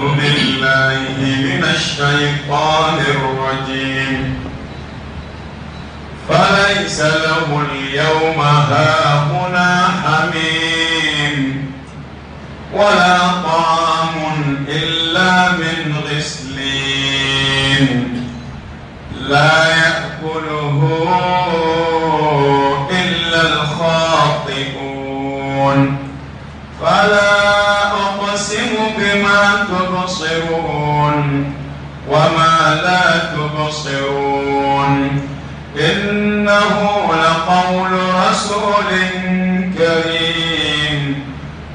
بالله من الشيطان الرجيم فليس له اليوم هاهنا حميم ولا طعام إلا من غسلين لا يأكله إلا الخاطئون فلا أقسم بما تبصرون وما لا تبصرون إنه لقول رسول كريم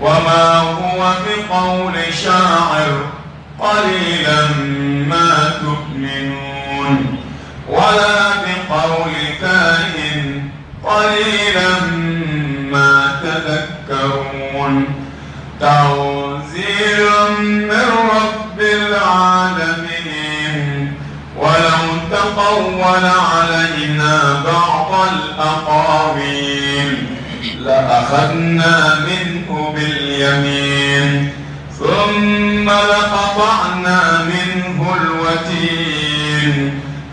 وما هو بقول شاعر قليلا ما تؤمنون ولا بقول كاهن قليلا ما تذكرون تنزيل من رب العالمين ولو تقول علينا بعض الأقاويل لأخذنا منه باليمين ثم لقطعنا منه الوتين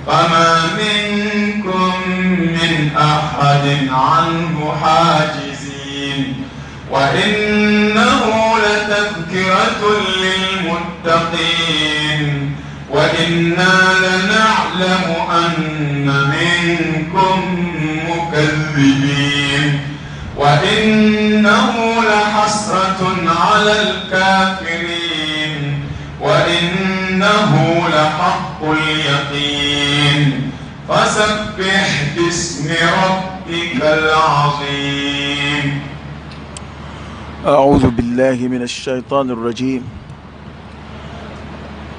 فما منكم من أحد عنه حاجزين وإنه لتذكرة للمتقين وإنا لنعلم أن منكم مكذبين وإنه لحسرة على الكافرين وإنه لحق اليقين فسبح باسم ربك العظيم. أعوذ بالله من الشيطان الرجيم.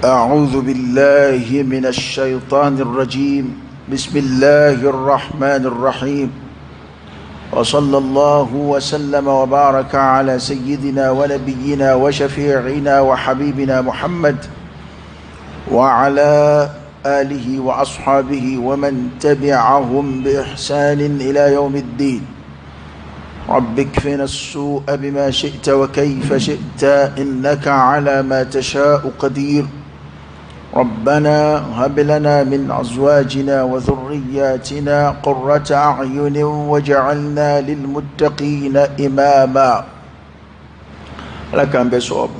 أعوذ بالله من الشيطان الرجيم. بسم الله الرحمن الرحيم وصلى الله وسلم وبارك على سيدنا ونبينا وشفيعنا وحبيبنا محمد وعلى آله وأصحابه ومن تبعهم بإحسان إلى يوم الدين. رب اكفنا السوء بما شئت وكيف شئت إنك على ما تشاء قدير. ربنا هب لنا من أزواجنا وذرياتنا قرة أعين واجعلنا للمتقين إماما. لك أن بصوب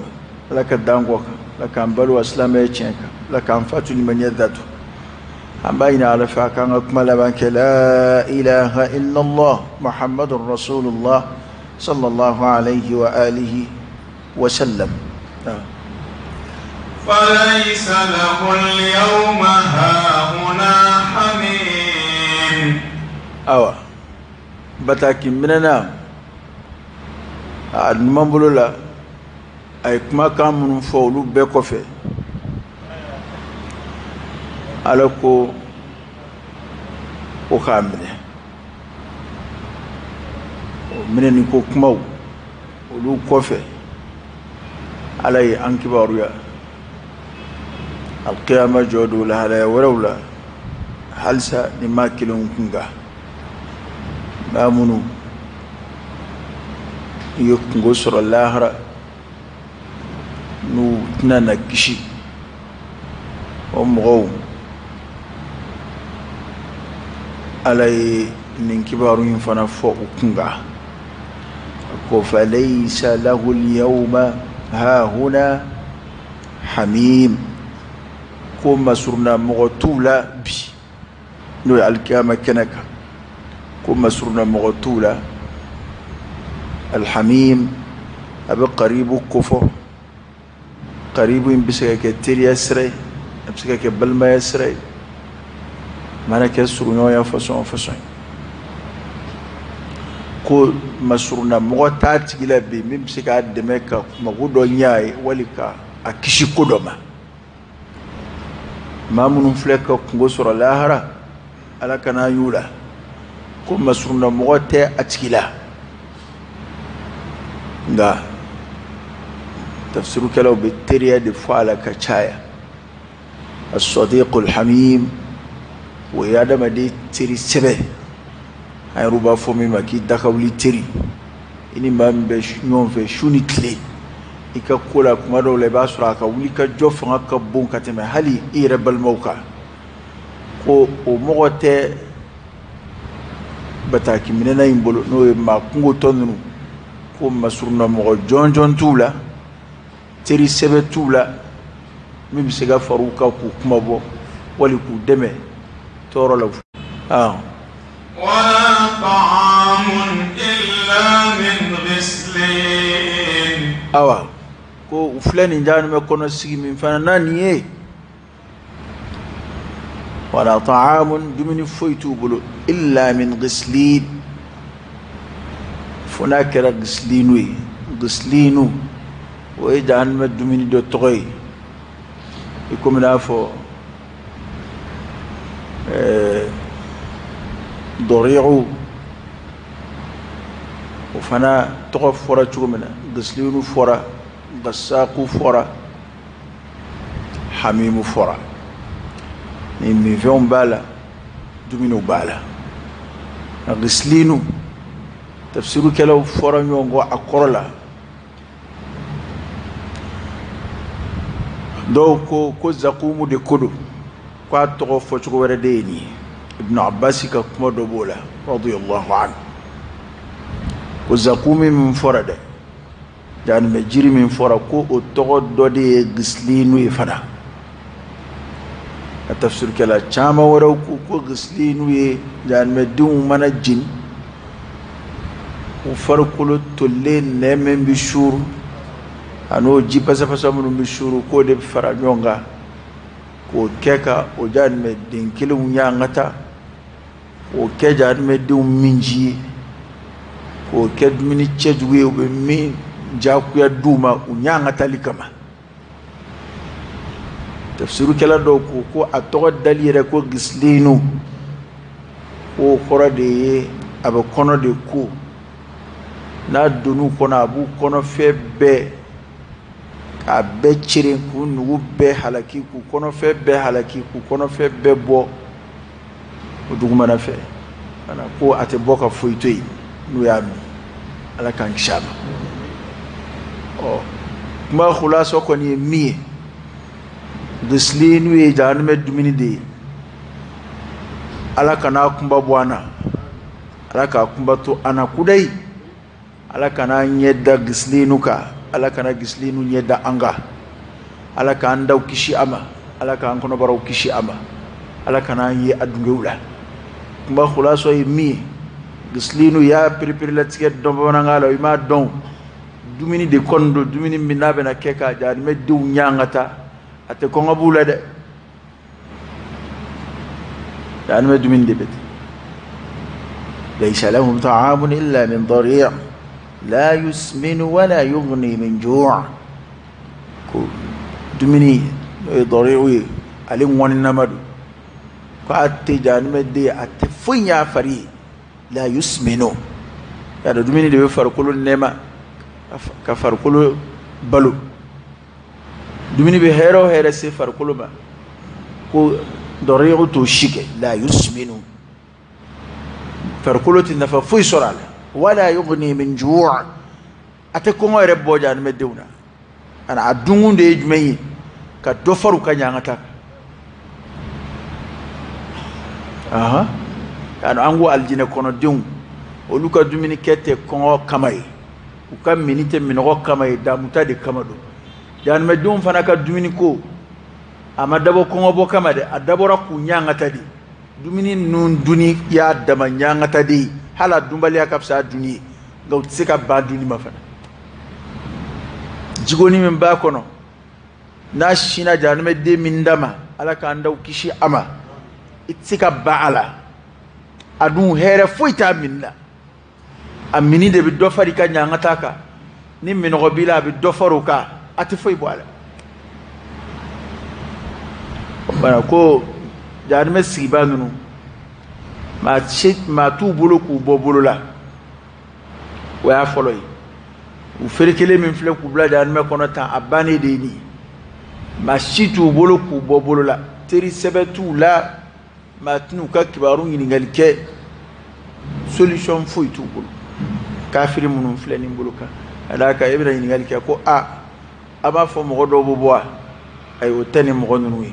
لك الدانغوك لك أن بلو أسلام يتشنك لك أن فاتو لمن يذاته أن بين على فاكان أكمل بانك لا إله إلا الله محمد رسول الله صلى الله عليه وآله وسلم. فليس له اليوم هاهنا حميم. أوه بتاكي مننا المن بلولا أي كما كان من فولو بكوفي alako o ka minɛ ni ko kumaw olu kɔfɛ ala ye an kibaruya alqiyama jɔdon lahalaya wɛrɛw la halisa ni maa kelen kunga maa minnu ye kungo sɔrɔ lahara n'u tɛna na kisi o mɔgɔw ala ye nin kibaru in fana fɔ u kunga ko falaysa lahu alyawma hahuna hamim ko masurna mɔgɔ t'u la bi n'o ye alikiyama kɛnɛ kan ko masurna mɔgɔ t'u la alhamim a bɛ qaribu kofɔ qaribu in bɛ se ka kɛ teriya sira ye a bɛ se ka kɛ balimaya sira ye mana kɛ suruɲɔgɔnya fasɔn o fasɔn ko masuruna mɔgɔ t'a tigi la bi min bɛ se k'a dɛmɛ ka mago dɔ ɲɛ a ye wali ka a kisi ko dɔ ma maa minnu filɛ ka kungo sɔrɔ lahara ala kana y'u la ko masuruna mɔgɔ tɛ a tigi la nka tafsirukɛlaw bɛ teriya de fɔ a la ka caya as-sadiqul hamim o ye adamaden teri sɛbɛ an yɛrɛ b'a fɔ min ma k'i dakawuli teri i ni maa min bɛ ɲɔgɔn fɛ su ni tile ika kula kuma dɔw la i b'a sɔrɔ a ka wuli ka jɔ fanga ka bon ka tɛmɛ hali i yɛrɛ balimaw kan ko o mɔgɔ tɛ bataki minɛna in bolo n'o ye maa kungotɔ ninnu ko masuruna mɔgɔ jɔnjɔn t'u la teri sɛbɛ t'u la min bɛ se ka far'u kan k'u kuma bɔ wali k'u dɛmɛ tɔɔrɔ la. ولا طعام إلا من غسلين. awa ko u filɛ nin jahanama kɔnɔ sigi min fana na nin ye wala ta'amun dumuni foyi t'u bolo illa min ghislin fo n'a kɛra gislinu ye. gislinu o ye jahanama dumuni dɔ tɔgɔ ye i komi n'a fɔ dɔriɛgu o fana tɔgɔ fɔra cogo min na gislinu fɔra gasaku fɔra hamimu fɔra ni minfɛnw b'a la dumuniw b'a la nka gislinu tafsirukɛlaw fɔra ɲɔgɔn kɔ a kɔrɔ la dɔw ko zakumu de ko don k'a tɔgɔ fɔcogo wɛrɛ de ye nin ye ibn abbas ka kuma dɔ b'o la radiyallahu anhu ko zakumi min fɔra dɛ jahanama jiri min fɔra ko o tɔgɔ dɔ de ye gislinu ye fana a tafsirkɛla caman wɛrɛw ko gislinu ye jahanadenw mana jeni u farikolo tolilen nɛ min bɛ suuru an'o ji pasapasa minnu bɛ suuru k'o de bɛ fara ɲɔgɔn kan k'o kɛ ka o jahanaden kelenw ɲaŋata k'o kɛ jahanadenw min ji ye k'o kɛ dumuni cɛjugu ye u bɛ min jakuya d'u ma u ɲaŋatali kama. tafsirukɛla dɔw ko a tɔgɔ dali yɛrɛ ko gislinu k'o kɔrɔ de ye a bɛ kɔnɔ de ko n'a donn'u kɔnɔ a b'u kɔnɔfɛn bɛɛ k'a bɛɛ cere k'u nugu bɛɛ halaki k'u kɔnɔfɛn bɛɛ halaki k'u kɔnɔfɛn bɛɛ bɔ o dugumana fɛ kana ko a tɛ bɔ ka foyi to yen n'u y'a min ala k'an kisi a ma. kuma khulasa kɔni ye min ye gislinu ye jahanama dumuni de ye ala kana kunba bɔ an na ala k'a kunba to an na kudayi ala kana ɲɛ da gislinu kan ala kana gislinu ɲɛ da an kan ala k'an daw kisi a ma ala k'an kɔnɔbaraw kisi a ma ala kana an ye a dungew la. kuma khulasa ye min ye gislinu y'a perepere-latigɛ dɔn bamanankan la i m'a dɔn dumuni de kɔni don dumuni min n'a bɛna kɛ ka jahanadenw ɲaŋata a tɛ kɔngɔ b'u la dɛ jahanama dumuni de bɛ ten. laysa lahum ta'amun illa min dari' la yusminu wa la yughni min ju' ko dumuni n'o ye dari'u ye ale ŋɔninama don k'a tɛ jahanamaden a tɛ foyi ɲ'a fari ye la yusminu y'a dɔn dumuni de bɛ farikolo nɛɛma ka farikolo balo dumuni bɛ hɛrɛ o hɛrɛ se farikolo ma ko dɔriɛgu t'o si kɛ la yusminu farikolo tɛ nafa foyi sɔrɔ a la wala yughni min ju' a tɛ kɔngɔ yɛrɛ bɔ jahanadenw na ana a dunkun de ye jumɛn ye ka dɔ fara u ka ɲaŋata kan an ko alijinɛ kɔnɔdenw olu ka dumuni kɛ tɛ kɔngɔ kama ye u ka mini tɛ minɔgɔ kama ye damuta de kama don. jahanadenw fana ka dumuni ko a ma dabɔ kɔngɔ bɔ kama dɛ a dabɔra k'u ɲaŋata de dumuni ninnu duni y'a dama ɲaŋata de ye hali a dunbaliya ka fisa a duni ye nka u tɛ se ka ban duni ma fana. jigoni min b'a kɔnɔ n'a sinna jahanaden min da ma ala k'an daw kisi a ma i tɛ se ka ban a la a dun hɛrɛ foyi t'a mini la a mini de bɛ dɔ fara i ka ɲaŋata kan ni minɔgɔ b'i la a bɛ dɔ fara o kan a tɛ foyi bɔ a la. bana ko jahanama sigiba ninnu maa t'u bolo k'u bɔ bolo la o y'a fɔlɔ ye u ferekelen min filɛ k'u bila jahanama kɔnɔ tan a bannen de ye nin ye maa si t'u bolo k'u bɔ bolo la teri sɛbɛ t'u la maa tɛn'u ka kibaru ɲininkali kɛ solution foyi t'u bolo kafiri minnu filɛ nin bolo kan ka d'a kan e bɛna ɲininkali kɛ ko aba fo mo do bo boa ay o tani mo nunu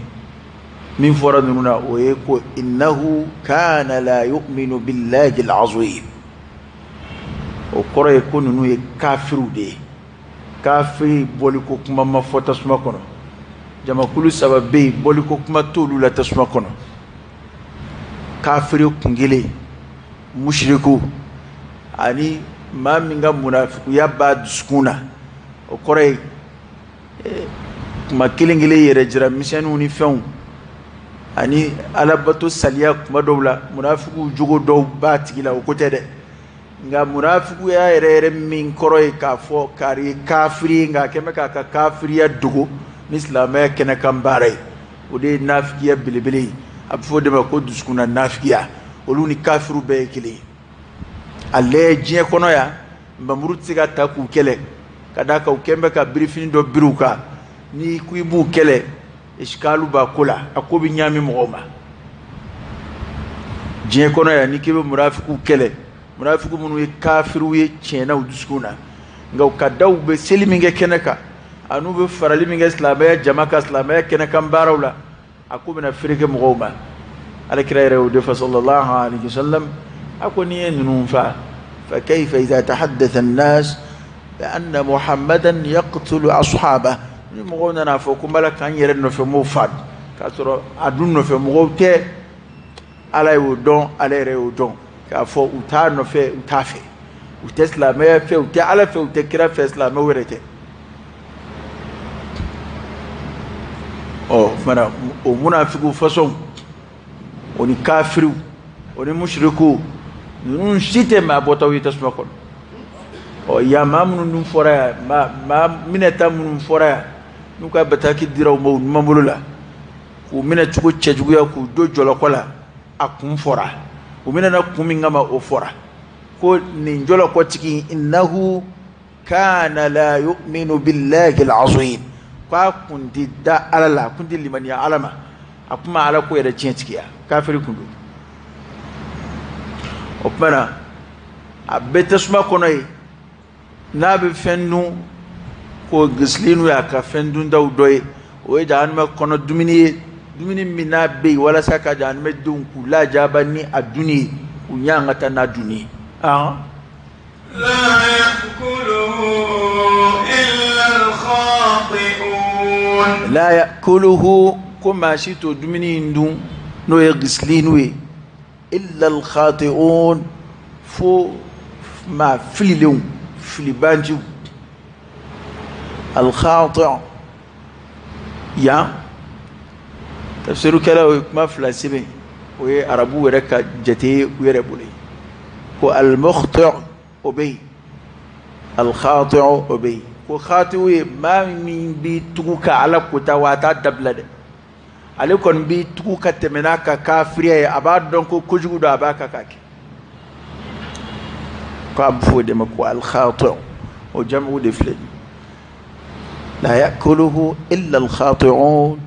min fora nunu na o e ko innahu kana la yu'minu billahi al-azim o koro e ko nunu e kafiru de kafiri boli ko kuma ma fota suma kono jama kulu sababe boli ko kuma tolu la tasuma kono kafiri kungile mushriku ani ma minga munafiku ya ba duskuna o kore kuma kilingile yere jira misenu ni fen ani alabato saliya kuma dowla munafiku jogo dow ba tigila o kote de nga munafiku ya yere min koroy ka fo kari kafiri nga keme ka kafiri ya dugo mislama kene kambare o de nafikiya bilibili abfo de ko duskuna nafikiya olu ni kafiru be kili alle jiye kono ya mbamuru tsiga ta ku kele kada ka ukembe ka briefing do biruka ni ku ibu kele iskalu ba kula akobi nyami mogoma jiye kono ya ni kebe murafiku kele murafiku munu ye kafiru ye chena uduskuna nga ukadaw be seliminge keneka anu be farali minge islamaya jamaka islamaya keneka mbarawla akobi na firike mogoma ala kirayre o defa sallallahu alaihi wasallam أكوني ننفع فكيف إذا تحدث الناس بأن محمدا يقتل أصحابه نمغونا نافوكم ملك أن يرن في موفاد كاترو أدون في مغوتة على يودون على يودون كافو أتان في أتافي وتسلا ما في وتعلى في وتكرا في إسلام ورته أو منا ومنافقو فصوم ونكافرو ونمشركو nun site ma botawi tasma kon o ya mamnu num fora ma minata mun fora nuka bataki diraw mo mamulula ku minatu ko cejugu ya ku do jolo kola akun fora ku minana kumi ngama o fora ko ni jolo ko tiki innahu kana la yu'minu billahi al-azim kwa kundi da alala kundi liman ya alama akuma ala ko yada centikiya kafiri kundu opana abete suma konoy nabe fendu ko gislinu ya ka fendu ndaw doy o jahanma kono dumini mina be wala saka jahanma dun ku la jabani aduni ku nyanga tana duni لا يأكله إلا الخاطئون لا يأكله كما شئتو dumini ndun no ye gislinu إلا الخاطئون فو ما فليلون فليبانجو الخاطئ يا تفسير كلا ما فلاسبه وهي عربو وركا جتي ويربولي هو المخطئ أبي الخاطئ أبي هو خاطئ ما من بيتوك على كتاواتا دبلده ale kon bi tuku katemena ka kafiriya aba don ko kujugu da aba ka kake ko abu de mako al khati' o jam'u de fle la yakuluhu illa al khati'un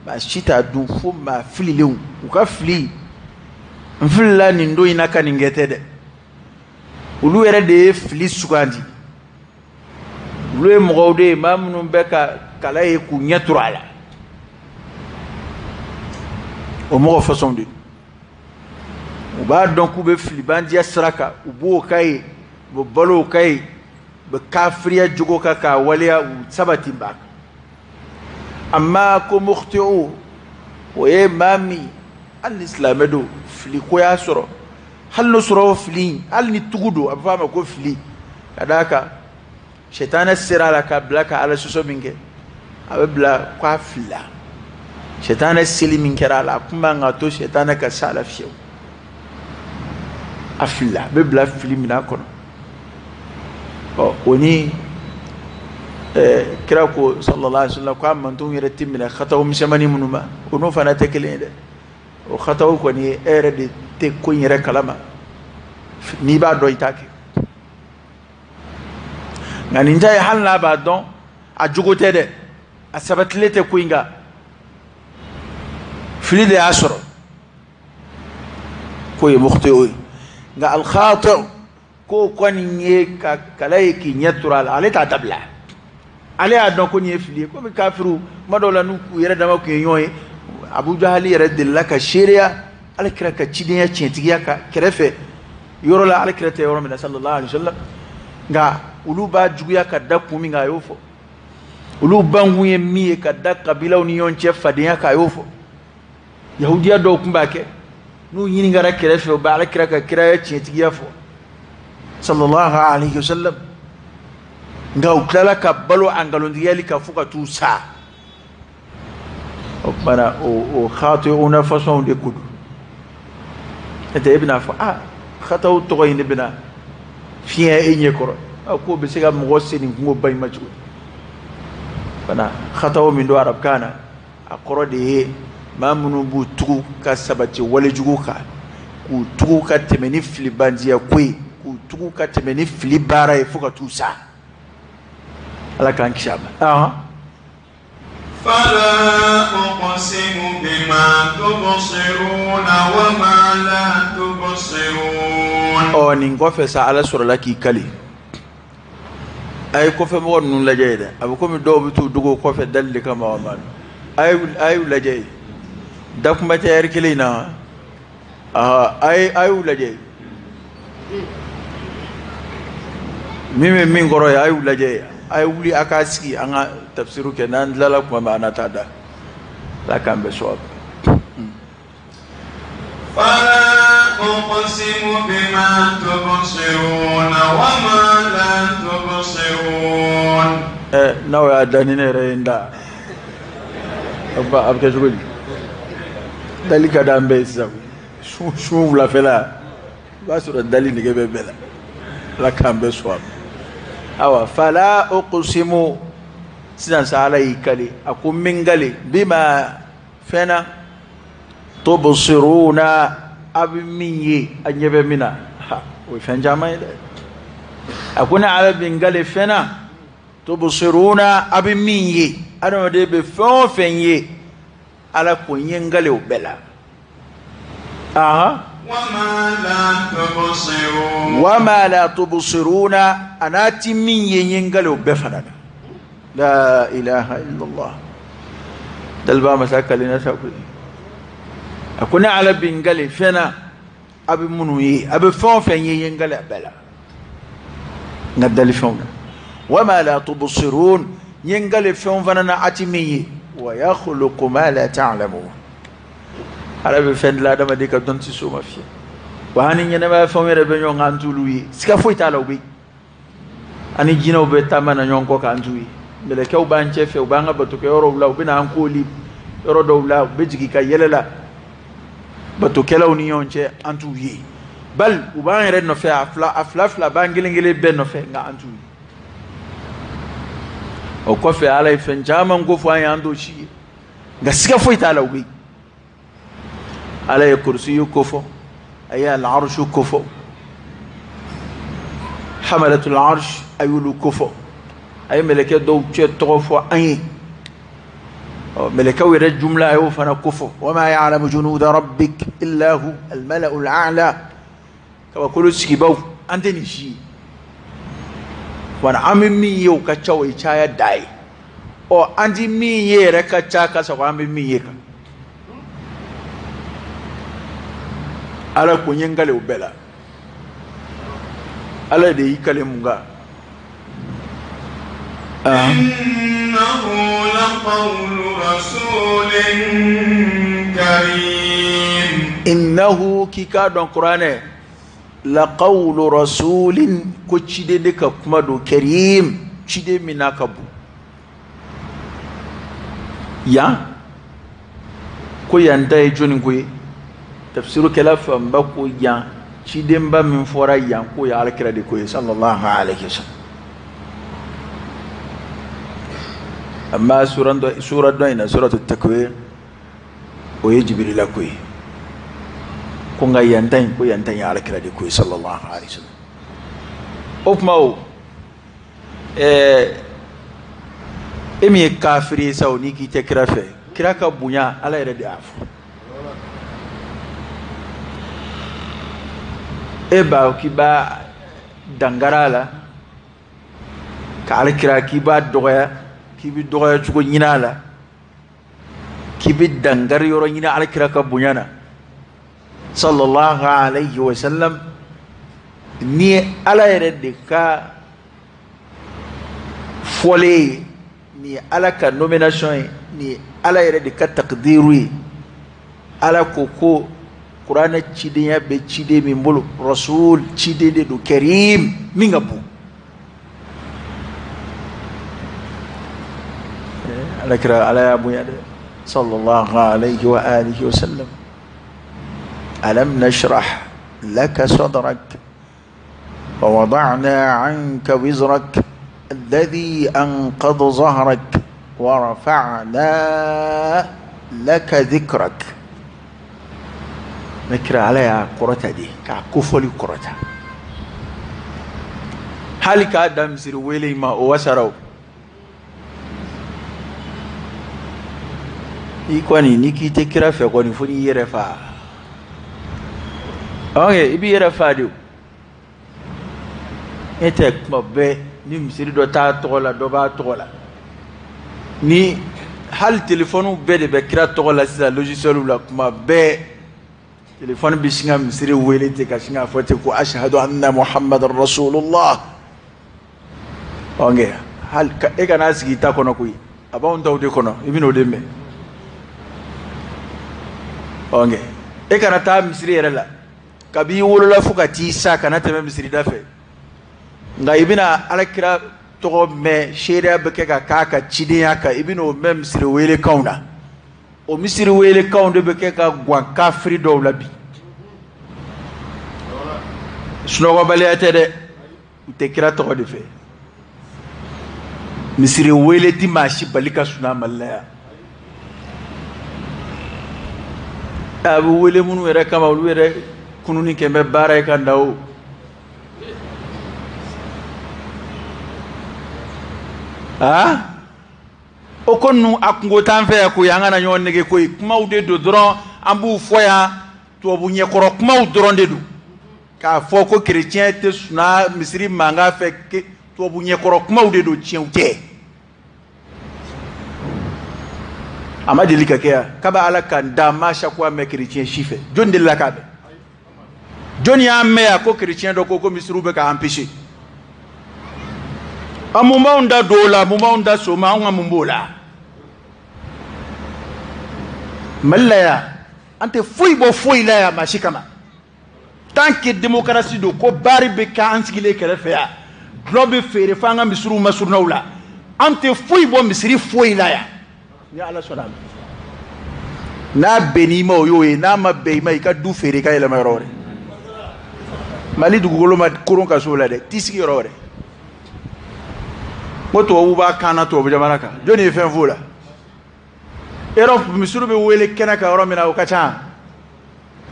ba shita du fu ma flilun ka fli mfilla ni ndo ina kan ngete de ulu ere de fli sugandi ulu e mogode mamnu beka kala e ku nyaturala o mo façon de o ba donc be filibandia sraka o bo kay bo balo kay be kafriya jogo ka waliya sabati ba amma ko mukhti'u o e mami al-islam do fili ko ya soro hal no soro fili al ni tugudo abama ko fili kadaka shaytan sirala ka blaka ala suso minge abla kwa fila شيطان السلي من كرال أكما نعطو شيطان كسالة فيو أفلا ببلا فيلي من أكون وني كراكو صلى الله عليه وسلم قام من دون يرتب من خطأه مشمني منما ونو فانا تكلين ده وخطأه كوني أرد تكون يرى كلامه نيبا دويتاكي نانجا يحل لا بعدون أجوكو تده أسبتلي تكوينغا فلي دي عشر كوي مخطئوي nga al khati' ko kwani nye ka kalaiki nyatura ale ta tabla ale y'a dɔn ko nin ye fili ye komi kafiru kuma dɔw la n'u yɛrɛ dama kun ye ɲɔgɔn ye Abu Jahali yɛrɛ delila ka seereya alakira ka cidenya tiɲɛtigiya ka kɛrɛfɛ yɔrɔ la alakira tɛ yɔrɔ min na sallallahu alaihi wasallam nka olu b'a juguya ka da kun min kan a y'o fɔ olu bankun ye min ye ka da kabilaw ni ɲɔgɔn cɛ fadenya kan a y'o fɔ yahudiya dɔw tun b'a kɛ n'u ɲininkara kɛrɛfɛ u bɛ alakira ka kiraya tiɲɛtigiya fɔ sallallahu alaihi wasallam nka u tilala ka balo a nkalontigɛli kan fo ka t'u sa o kumana o khati'una façon de ko don n'o tɛ e bɛna fɔ khataw tɔgɔ in de bɛna fiɲɛ e ɲɛ kɔrɔ k'o bɛ se ka mɔgɔ senni kungo ba in ma cogo di fana khataw min don arabukan na a kɔrɔ de ye maa minnu b'u tugu ka sabati walejugu kan k'u tugu ka tɛmɛ ni filibandiya ko ye k'u tugu ka tɛmɛ ni fili baara ye fo ka t'u sa ala k'an kisi a ma فلا أقسم بما تبصرون وما لا تبصرون nin kɔfɛ sa ala sɔrɔla k'i kali a ye kɔfɛ mɔgɔ ninnu lajɛ ye dɛ a bɛ komi dɔw bɛ t'u dogo kɔfɛ dali de kama wa ma a y'u lajɛ ye dakunba tɛ ɛri kelen in na a y'u lajɛ min bɛ min kɔrɔ ye a y'u lajɛ ye a ye wuli a k'a sigi an ka tafsiru kɛ n'an tilala kuma min an na taa da ala k'an bɛ sɔn فلا أقسم بما تبصرون وما لا تبصرون n'aw y'a da ni ne yɛrɛ ye n da a bɛ kɛ cogo di dali ka d'an bɛɛ ye sisan su wulafɛla i b'a sɔrɔ dali nege bɛ bɛɛ la ala k'an bɛɛ sɔn awa fala uqsimu sisan sa ala y'i kali a ko min kali bima fɛn na tubsiruna a bɛ min ye a ɲɛ bɛ min na o ye fɛn caman ye dɛ a ko ni ala bɛ n kali fɛn na tubsiruna a bɛ min ye adamaden bɛ fɛn o fɛn ye ala ko n ye n kali o bɛɛ la wama la tubsiruna anati min ye yengale o bɛɛ fana la ilaha illallah dalba masakalina sakuli akuni ala bingale fena abi munu yi abi fon fen ye yengale bela ngadali fona wama la tubsirun yengale fon fana na ati min ye wa yakhluqu ma la ta'lamun ala be fen la dama de ka don ti so ma fi wa hani nyene ba fon yere be nyon antulu yi sika foi ta la obi ani jina obe tamana nyon ko ka antulu yi mele ke uba nche fe uba nga batu ke yoro la obi na anko li yoro do la be jigi ka yelela batu ke la union nche antulu yi bal uba yere no fe afla ba ngilengile be no fe nga antulu yi o ko fe ala ifen jama ngo fo an ando shi nga sika foi ta la obi ala ya kursiyu kofo aya al-arshu kofo hamalatul arsh ayulu kofo ay meleke do ce tofo an meleke wira jumla ayu fana kofo wama ya'lamu junud rabbik illa hu al-mala'u al-a'la kama kullu sibaw andeni shi wana amin min yau ka chawai chaya dai o andi min yere ka chaka sa amin min yeka ala ko nyengale o bela ala de yikale munga innahu laqawlu rasulin karim innahu kika don qur'ane laqawlu rasulin ko cide de ka kuma do karim cide minakabu ya ko yanda e joni ko tafsiru kala famba ko yan cidemba min fora yan ko ya alkira de ko sallallahu alaihi wasallam amma sura do ina suratul takwir o ye jibril ko nga yantan ko yantan ya alkira de ko sallallahu alaihi wasallam ofmao emi kafiri sauni ki te krafe kraka bunya ala ere de afu eba kiba dangara la ka alkira kiba doya k'i bɛ dɔgɔya cogo ɲini a la k'i bɛ dankari yɔrɔ ɲini alakira ka bonya na sallallahu alayhi wa sallam ni ye ala yɛrɛ de ka fɔlen ye ni ye ala ka nomination ye ni ye ala yɛrɛ de ka takdiru ye ala ko kuranɛ cidenya bɛ ciden min bolo rasul ciden de don karim min ka bon alakira ala y'a bonya dɛ sallallahu alayhi wa alihi wa sallam alam nashrah laka sadrak wa wada'na anka wizrak الذي أنقض ظهرك ورفعنا لك ذكرك ذكر عليها قرطة دي كفولي قرطة هل كادم سير ويلي ما وسرو إيقواني نيكي تكرا فيقوني فوني يرفع أوكي إبي يرفع ديو إنتك مبه ni misiri dɔ t'a tɔgɔ la dɔ b'a tɔgɔ la ni hali telefɔniw bɛɛ de bɛ kira tɔgɔ la sisan logiciel la kuma bɛɛ telefɔni bɛ sin ka misiri wele ten ka sin ka fɔ ten ko ashhadu anna muhammadan rasulullah ɔnkɛ hali e kana sigi i ta kɔnɔ koyi a b'anw taw de kɔnɔ i bɛna o de mɛn ɔnkɛ e kana taa misiri yɛrɛ la kabi i wolola fo ka t'i sa kana tɛmɛ misirida fɛ nka i bɛna alakira tɔgɔ mɛn seereya bɛ kɛ ka k'a ka cidenya kan i bɛna o mɛn misiri welekanw na o misiri welekanw de bɛ kɛ ka gan kafiri dɔw la bi sunɔgɔbaliya tɛ dɛ u tɛ kira tɔgɔ de fɛ misiri wele ti maa si bali ka sunna Mali la yan a bɛ wele minnu yɛrɛ kama olu yɛrɛ kununi kɛ bɛ baara ye ka na o o ko ninnu a kungo t'an fɛ yan koyi an kana ɲɔgɔn nege koyi kumaw de don dɔrɔn an b'u fɔ yan tubabu ɲɛkɔrɔ kumaw dɔrɔn de don k'a fɔ ko kerecɛn tɛ sunna misiri mankan fɛ tubabu ɲɛkɔrɔ kumaw de don tiɲɛw tɛ a ma deli ka kɛ yan k'a bɛ ala kan da ma chaque fois mɛn kerecɛn si fɛ jɔnni delila k'a mɛn jɔnni y'a mɛn yan ko kerecɛn dɔ ko misiriw bɛ ka empêcher a mun b'anw da don o la mun b'anw da so ma anw ka mun b'o la Mali la yan an tɛ foyi bɔ foyi la yan maa si kama tant que démocratie don ko baari bɛ kɛ an sigilen kɛrɛfɛ yan dulɔ bɛ feere fo an ka misiriw ma surunnaw la an tɛ foyi bɔ misiri foyi la yan ni ala sɔnna a ma n'a bɛnn'i ma o y'o ye n'a ma bɛn i ma i ka du feere i ka yɛlɛma yɔrɔ wɛrɛ Mali dugukolo ma koron ka so la dɛ t'i sigi yɔrɔ wɛrɛ ko tubabu b'a kan na tubabu jamana kan jɔnni ye fɛn f'o la Europe misiri bɛ wele kɛnɛ kan yɔrɔ min na o ka ca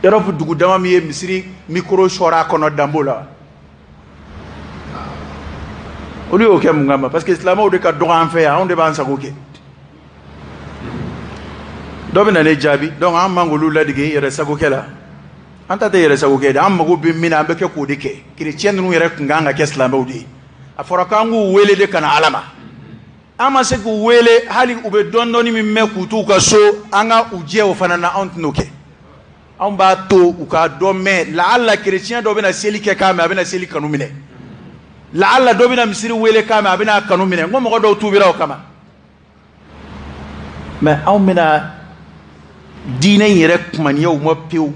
Europe dugu dama min ye misiri micro sɔrɔ a kɔnɔ danbo la olu y'o kɛ mun kama parce que silamɛw de ka dɔgɔ an fɛ yan anw de b'an sago kɛ dɔ bɛ na ne jaabi donc an man k'olu ladege yɛrɛ sagokɛ la an ta tɛ yɛrɛ sagokɛ de an mago bɛ min na an bɛ kɛ k'o de kɛ chrétien ninnu yɛrɛ tun kan ka kɛ silamɛw de ye a fɔra k'an k'u wele de ka na ala ma an ma se k'u wele hali u bɛ dɔɔnin min mɛn k'u t'u ka so an ka u jɛ o fana na anw tɛn'o kɛ anw b'a to u ka dɔ mɛn laala chrétien dɔ bɛna seli kɛ k'a mɛn a bɛna seli kanu minɛ laala dɔ bɛna misiri wele k'a mɛn a bɛna kanu minɛ n ko mɔgɔ dɔw tuubira o kama mais anw bɛna diinɛ in yɛrɛ kumaniyaw ma pewu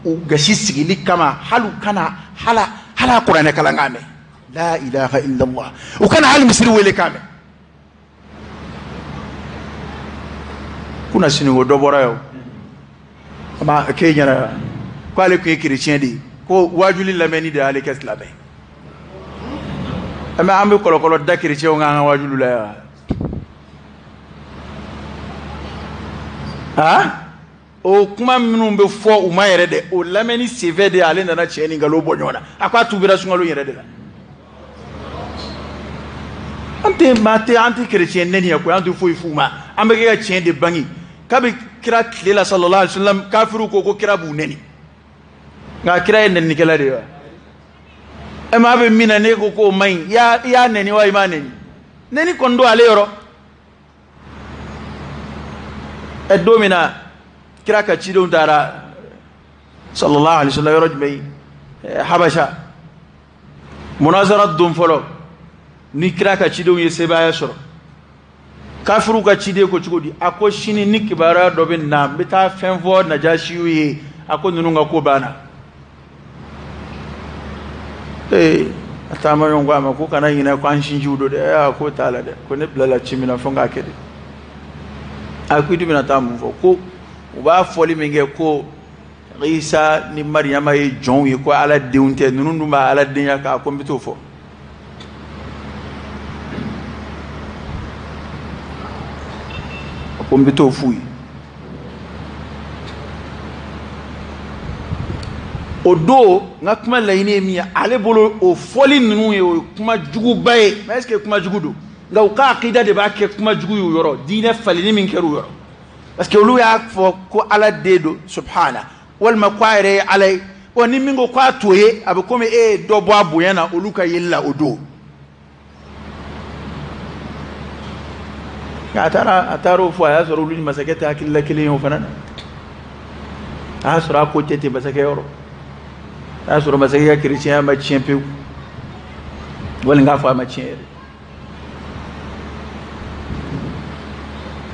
u gasi sigili kama hali u kana hala kuranɛ kalan k'a mɛn la ilaha illallah u kana hali misiri wele k'a mɛn kuna siniko dɔ bɔra yan a ma k'e ɲɛna ko ale tun ye chrétien de ye ko wajuli lamɛnni de y'ale kɛ silamɛ mais an bɛ kɔlɔkɔlɔ da chrétienw kan an ka wajulu la yan o kuma minnu bɛ fɔ u ma yɛrɛ dɛ o lamɛnni senfɛ de ale nana cɛ ni nkalon bɔ ɲɔgɔn na a ko a tubira sunkalo yɛrɛ de la an tɛ chrétien nɛni ye koyi an tɛ foyi f'u ma an bɛ kɛ ka tiɲɛ de bange kabi kira tile la sallallahu alaihi wasallam kafiru ko kira b'u nɛni nka kira ye nɛninikɛla de ye wa e ma bɛ min na ne ko k'o man ɲi i y'a nɛni wa i m'a nɛni nɛni kɔni don ale yɔrɔ الدومنا كراكا تشيدون دارا صلى الله عليه وسلم يرجمي حبشا مناظرة دوم فلو ni كراكا تشيدون يسيبا يسر كافرو كا تشيدي كو تشكودي أكو شيني نيك بارا دوبين نام بتا فنفو نجاشيوي أكو ننونغا كوبانا atama yongo ama ko kana yina ko anshin judo de ko tala de ko ne blala chimina fonga kede akuidi mina tamu fo ko uba foli minge ko Isa ni Maryama e jon yi ko ala deunte nunu ba ala denya ka ko mbito fo ko mbito fuyi odo nga kuma layine mi ale bolo o foli nunu ye o kuma jugu baye mais est-ce que kuma jugu do nga o ka aqida de ba ke kuma jugu yo yoro dine falini min keru yoro parce que lu ya fo ko ala dedo subhana wal maqaire alay woni mingo kwa toye abe comme e do bo aboyana oluka yella odo ataro fo ya soro lu masaketa akilla kiliyo fanana asura ko tete basake yoro asura masaketa chrétien ma champion wala nga fa ma chien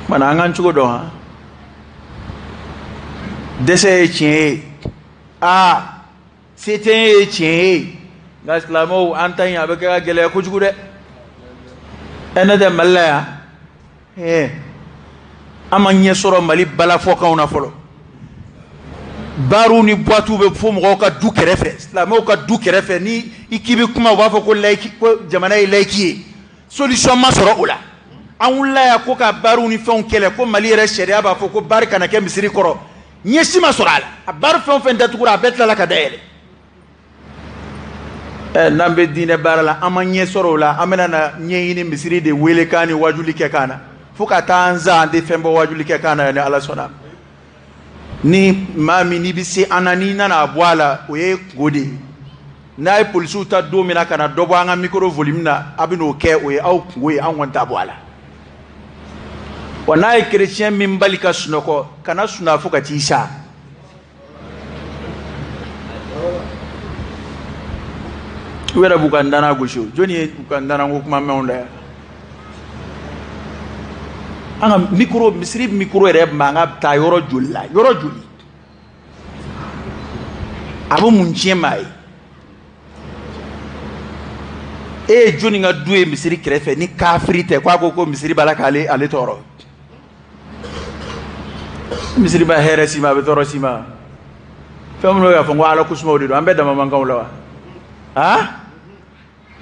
mana ngan chugo do ha dese chien c'était chien gaslamo antan abaka gele ko chugo de ena de malaya amanye soro mali bala fo kauna folo baru ni boatu be fo mo ka du kerefe islamo ka du kerefe ni ikibi kuma wa fo ko laiki ko jamana laiki solution ma soro ula an la ya ko ka baru ni fon kele ko mali re sharia ba fo ko barka na ke misiri koro nyesi ma soro ala bar fon fen datukura betla la ka dele nambe dine barala amanye soro la amena na nyeyini misiri de wele kani wajuli ke kana fuka tanza ande fembo wajuli ke kana ne ala sona ni mami ni bisi anani nana abwala oye gode na e polisu ta do mina kana dobo anga micro volume na abino ke oye au ngoye an wanta abwala wana e chrétien mimbalika sunoko kana suna fuka tisha wera bukandana gusho joni bukandana ngokuma meonda anga micro misri micro re manga ta yoro juli abo munchie mai joni nga duwe misri krefe ni kafrite kwa ko misri balaka ale toro misri ba heresi ma be toro sima famno ya fongo ala kusmo de do ambe da manga ulawa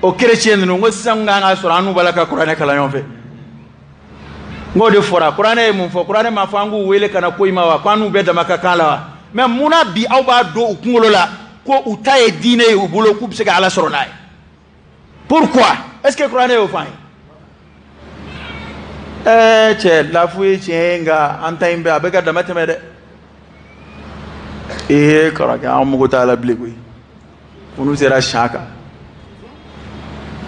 o chrétien no ngo sanga nga sura anu balaka qur'ane kala yonfe ngode fora qur'ane mun fo qur'ane ma fangu wele kana koima wa kwanu beda makakala wa mais muna bi aw ba do ukungolo la ko utaye dine u bulo ku bisega ala soronay pourquoi est-ce que qur'ane o fay che la fuye chenga antaimbe abega da matemede karaga amugo taala blegui unu sera shaka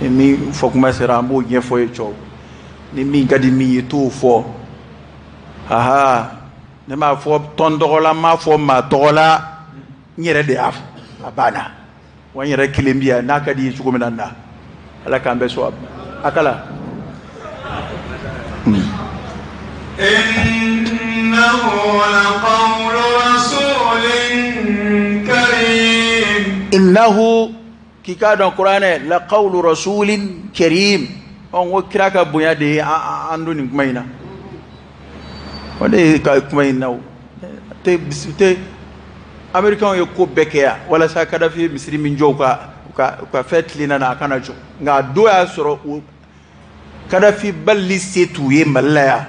mi fo kuma sera mbo yen fo e chow ni mi gadi mi to fo ne ma fo tondola ma fo ma tola nyere de af abana wa nyere kilembia nakadi chuko minanda ala kambe so akala innahu laqawlu rasulin karim innahu kika don qur'ane laqawlu rasulin karim on wo kiraka bunya de andu ni kumaina wade ka kumaina te bisite american yo ko bekeya wala sa kada fi misri min joka ka fetlina na kana jo nga do ya soro kada fi balli setu ye malaya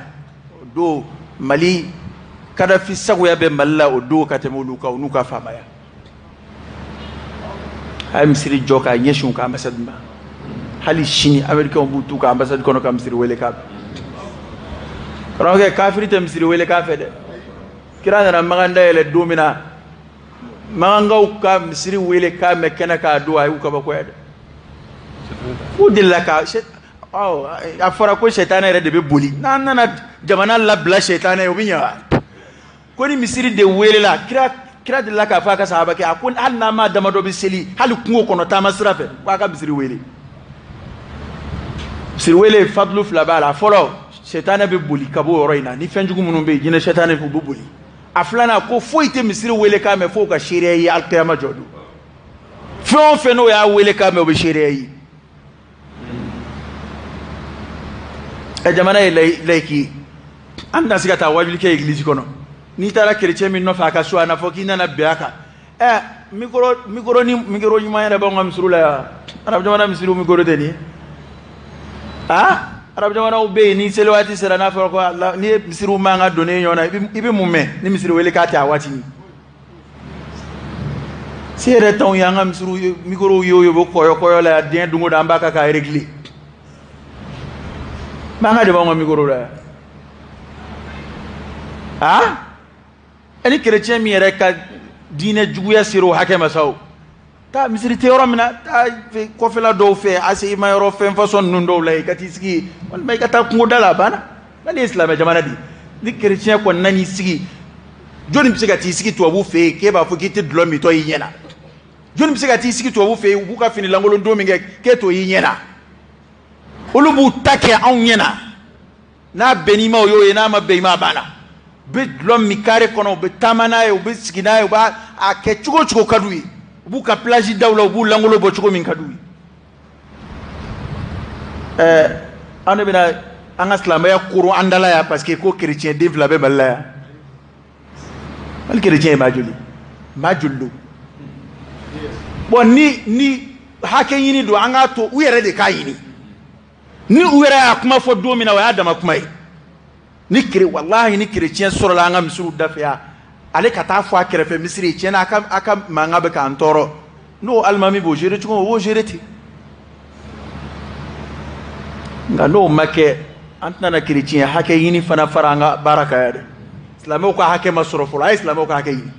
do mali kada fi sagu ya be malla o do ka temulu ka unuka famaya ay misri joka nyeshun ka ambassade hali shini american butu ka ambassade kono ka misri wele ka roge kafiri te misri wele ka fede kirana na maganda ele domina maganga ka misri wele ka mekena ka do ay ka ba ko ede udilla ka afara ko shaytan re de be boli nana jamana la bla shaytan e obinya ko ni misiri de welela kira de la ka fa ka sahaba ke akon hal na ma dama do bi seli hal kungo kono tama sirafe wa ka misiri wele misiri wele fadlu fla bala folo shetana be boli kabo yoroina ni fenjugu munun be jina shetana fu boli aflana ko foite misiri wele ka me fo ka sharia yi alqiyama jodu fon feno ya wele ka me be sharia yi e jamana like anda sigata wajuli ke église kono ni tara chrétien min no fa ka so ana foki nana biaka micro ni mayere ba ngam surula arab jamana misiru micro deni arab jamana ube ni selawati serana fa ko Allah ni misiru ma nga donné nyona ibi mumme ni misiru wele ka ta wati ni sere ton ya ngam misiru micro yo bo koyo la den dungo da mbaka ka régler ma nga de ba ngam micro la ani chrétien mi yɛrɛ ka diinɛ juguya siro hakɛ ma saw ta misiri tɛ yɔrɔ min na taa kɔfɛla dɔw fɛ ase ma yɔrɔ fɛn façon ninnu dɔw la i ka t'i sigi walima i ka taa kungo da la a banna n'ale ye silamɛ jamana di ni chrétien kɔni nan'i sigi jɔnni bɛ se ka t'i sigi tubabu fɛ yen k'e b'a fɔ k'i tɛ dulɔ min tɔ y'i ɲɛna jɔnni bɛ se ka t'i sigi tubabu fɛ yen u b'u ka fini lankolon don min kɛ k'e t'o y'i ɲɛna olu b'u ta kɛ anw ɲɛna n'a bɛnn'i ma o y'o ye n'a ma bɛn i ma a banna be dulɔ min kare kɔnɔ u bɛ taama n'a ye u bɛ sigi n'a ye u b'a kɛ cogo o cogo ka d'u ye u b'u ka plage daw la u b'u langolo bɔ cogo min ka d'u ye an de bɛna an ka silamɛya koron an dala yan parce que ko chrétien den fila bɛ Mali la yan Mali chrétien ye maa joli don bon ni hakɛ ɲini don an k'a to u yɛrɛ de k'a ɲini ni u yɛrɛ y'a kuma fɔ don min na o y'a dama kuma ye wallahi ni chrétien sɔrɔla an ka misiru dafɛ yan ale ka taa fɔ a kɛrɛfɛ misiri tiɲɛna a ka mankan bɛ k'an tɔɔrɔ n'o alimami b'o gérer cogo o b'o gérer ten nka n'o ma kɛ an tɛna chrétien hakɛ ɲini fana fara an ka baara kan yan dɛ silamɛw ka hakɛ ma sɔrɔ fɔlɔ a ye silamɛw ka hakɛ ɲini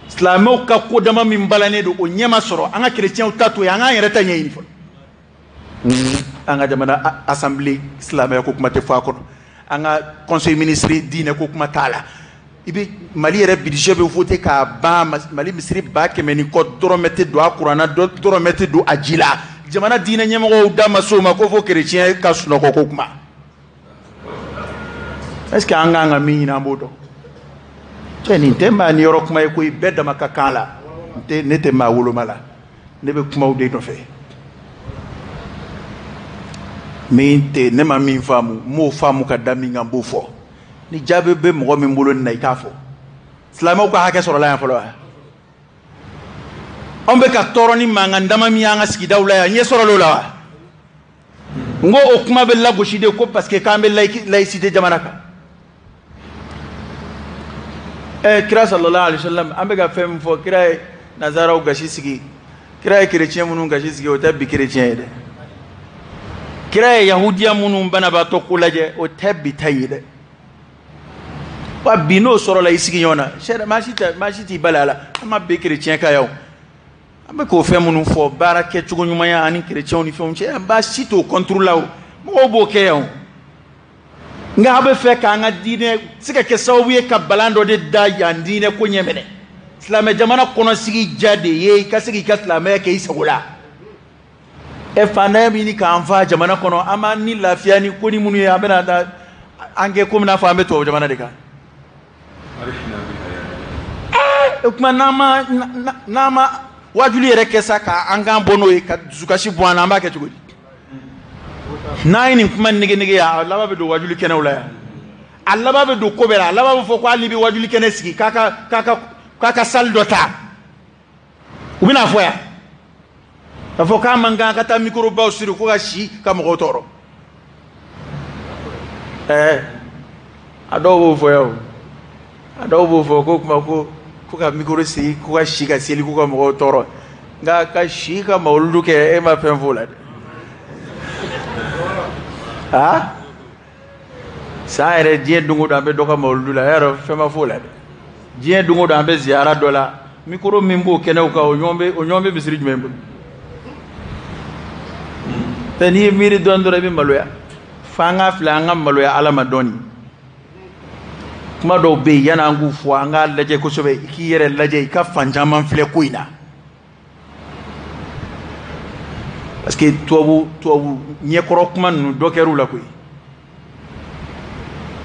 silamɛw ka ko dama min balannen don o ɲɛ ma sɔrɔ an ka chrétienw ta to yen an k'an yɛrɛ ta ɲɛɲini fɔlɔ an ka jamana assemblée silamɛya ko kuma tɛ fɔ a kɔnɔ an ka conseil ministre diinɛ ko kuma t'a la i bɛ Mali yɛrɛ budget bɛ voté k'a ban Mali misiri 100 ni kɔ dɔrɔmɛ tɛ don a kuranna dɔrɔmɛ tɛ don a ji la jamana diinɛ ɲɛmɔgɔw da ma s'o ma ko fo chrétien ka sunɔgɔ ko kuma est ce que an k'an ka min ɲini an b'o dɔn cɛ nin tɛ maa niyɔrɔ kuma ye koyi bɛɛ dama ka kan la ne tɛ maa woloma la ne bɛ kumaw de nɔfɛ min tɛ ne ma min faamu m'o faamu ka da min kan n b'o fɔ ni jaabi bɛ mɔgɔ min bolo nin na i k'a fɔ silamɛw ka hakɛ sɔrɔla yan fɔlɔ wa anw bɛ ka tɔɔrɔ ni mankan dama min y'an ka sigidaw la yan ɲɛ sɔrɔla o la wa n ko o kuma bɛ lagosi de ko parce que k'an bɛ laïcité jamana kan kira sallallahu alaihi wasallam an bɛ ka fɛn min fɔ kira ye nazaraw gasi sigi kira ye chrétien minnu gasi sigi o tɛ bi chrétien ye dɛ kira ye yahudiya minnu banabaatɔ ko lajɛ o tɛ bi ta ye dɛ wa bi n'o sɔrɔla i sigi ɲɔgɔn na maa si t'i bali a la an ma bɛn chrétien kan yan an bɛ k'o fɛn minnu fɔ baara kɛcogo ɲumanya ani chrétienw ni fɛnw cɛ maa si t'o contrôle la o mɔgɔw b'o kɛ yan nka a bɛ fɛ k'an ka diinɛ se ka kɛ sababu ye ka balan dɔ de da yan diinɛ ko ɲɛ minɛ silamɛ jamana kɔnɔsigi diya de ye i ka se k'i ka silamɛya kɛ i sago la fantanya min k'an fa jamana kɔnɔ an b'an ni lafiya ni ko ni minnu ye an bɛna da an kɛ komi n'a fɔ an bɛ tubabu jamana de kan o tuma n'an ma wajuli yɛrɛ kɛ sa k'an kan bɔ n'o ye ka dusukasi bɔ an na an b'a kɛ cogo di n'an ye nin kuma nege ye a laban bɛ don wajuli kɛnɛw la yan a laban bɛ don ko bɛɛ la a laban bɛ fɔ ko hali bɛ wajuli kɛnɛ sigi k'a ka salle dɔ ta u bɛna fɔ yan k'a fɔ k'a man kan ka taa microbaw siri ko ka si ka mɔgɔw tɔɔrɔ a dɔw b'o fɔ yan o a dɔw b'o fɔ ko kuma ko ka micro sigi ko ka si ka seli ko ka mɔgɔw tɔɔrɔ nka ka si ka mawuludu kɛ e ma fɛn f'o la dɛ san yɛrɛ diɲɛ don o don an bɛ dɔ ka mawuludu la yarɔ fɛn ma f'o la dɛ diɲɛ don o don an bɛ ziyara dɔ la micro min b'o kɛnɛw kan o ɲɔgɔn bɛ misiri jumɛn bolo n'i ye miiri dɔɔni dɔrɔn i bɛ maloya f'an ka filɛ an ka maloya Ala ma dɔɔni kuma dɔw bɛ yen yan'an k'u fɔ an k'a lajɛ kosɛbɛ i k'i yɛrɛ lajɛ i ka fan caman filɛ ko in na parce que tubabu ɲɛkɔrɔ kuma ninnu dɔ kɛr'u la koyi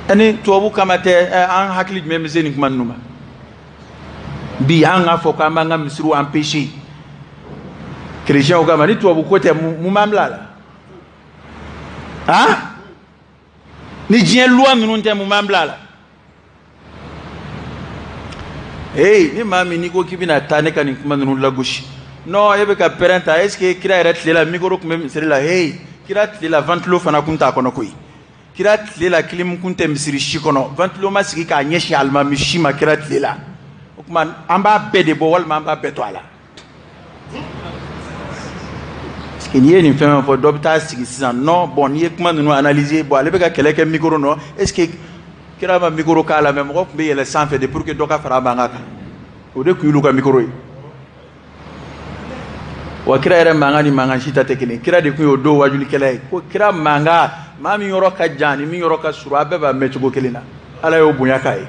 ani tubabu kama tɛ an hakili jumɛn bɛ se nin kuma ninnu ma bi an k'a fɔ k'an b'an ka misiriw empêcher chrétiens kama ni tubabu ko tɛ mun b'an bila a la han ni diɲɛ loi ninnu tɛ mun b'an bila a la ni maa min n'i ko k'i bɛna taa ne ka nin kuma ninnu lagosi non e bɛ ka pɛrɛn ta est ce que kira yɛrɛ tile la micro tun bɛ misiri la kira tile la ventilo fana kun t'a kɔnɔ koyi kira tile la clim kun tɛ misiri si kɔnɔ ventilo ma sigi k'a ɲɛsin alimami si ma kira tile la o tuma an b'a bɛɛ de bɔ walima an b'a bɛɛ to a la parce que n'i ye nin fɛn fɛn fɔ dɔ bɛ taa sigi sisan non bon n'i ye kuma ninnu analyser bon ale bɛ ka kɛlɛ kɛ micro nɔ est ce que kira ma micro k'a la mais mɔgɔ tun bɛ yɛlɛ sanfɛ de pour que dɔ ka fara a mankan kan o de tun y'olu ka micro ye wa kira yɛrɛ mankan ni mankan si ta tɛ kelen kira de tun y'o don wajulikɛla ye ko kira mankan maa min yɔrɔ ka jan ni min yɔrɔ ka surun a bɛɛ b'a mɛn cogo kelen na ala y'o bonya k'a ye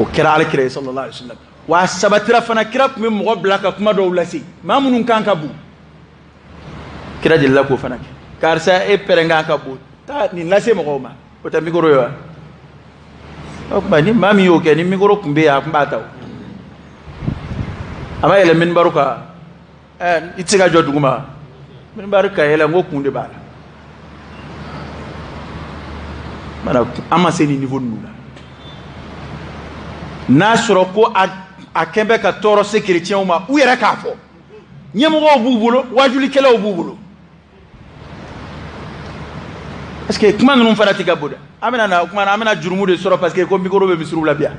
o kɛra alakira ye sallallahu alaihi wasallam wa a sabatira fana kira tun bɛ mɔgɔ bila ka kuma dɔw lase maa minnu kan ka bon kira delila k'o fana kɛ karisa e pɛrɛn kan ka bon taa nin lase mɔgɔw ma o tɛ micro ye wa o tuma ni maa min y'o kɛ ni micro tun bɛ yen a tun b'a ta o a ma yɛlɛ minibari kan i tɛ se ka jɔ duguma minibari ka yɛlɛ n ko kun de b'a la an ma se nin niveau ninnu la n'a sɔrɔ ko a kɛn bɛ ka tɔɔrɔ se chrétiens ma u yɛrɛ k'a fɔ ɲɛmɔgɔw b'u bolo wajulikɛlaw b'u bolo parce que kuma ninnu fana tɛ ka bon dɛ an bɛna jurumu de sɔrɔ parce que ko micro bɛ misiriw la bi yan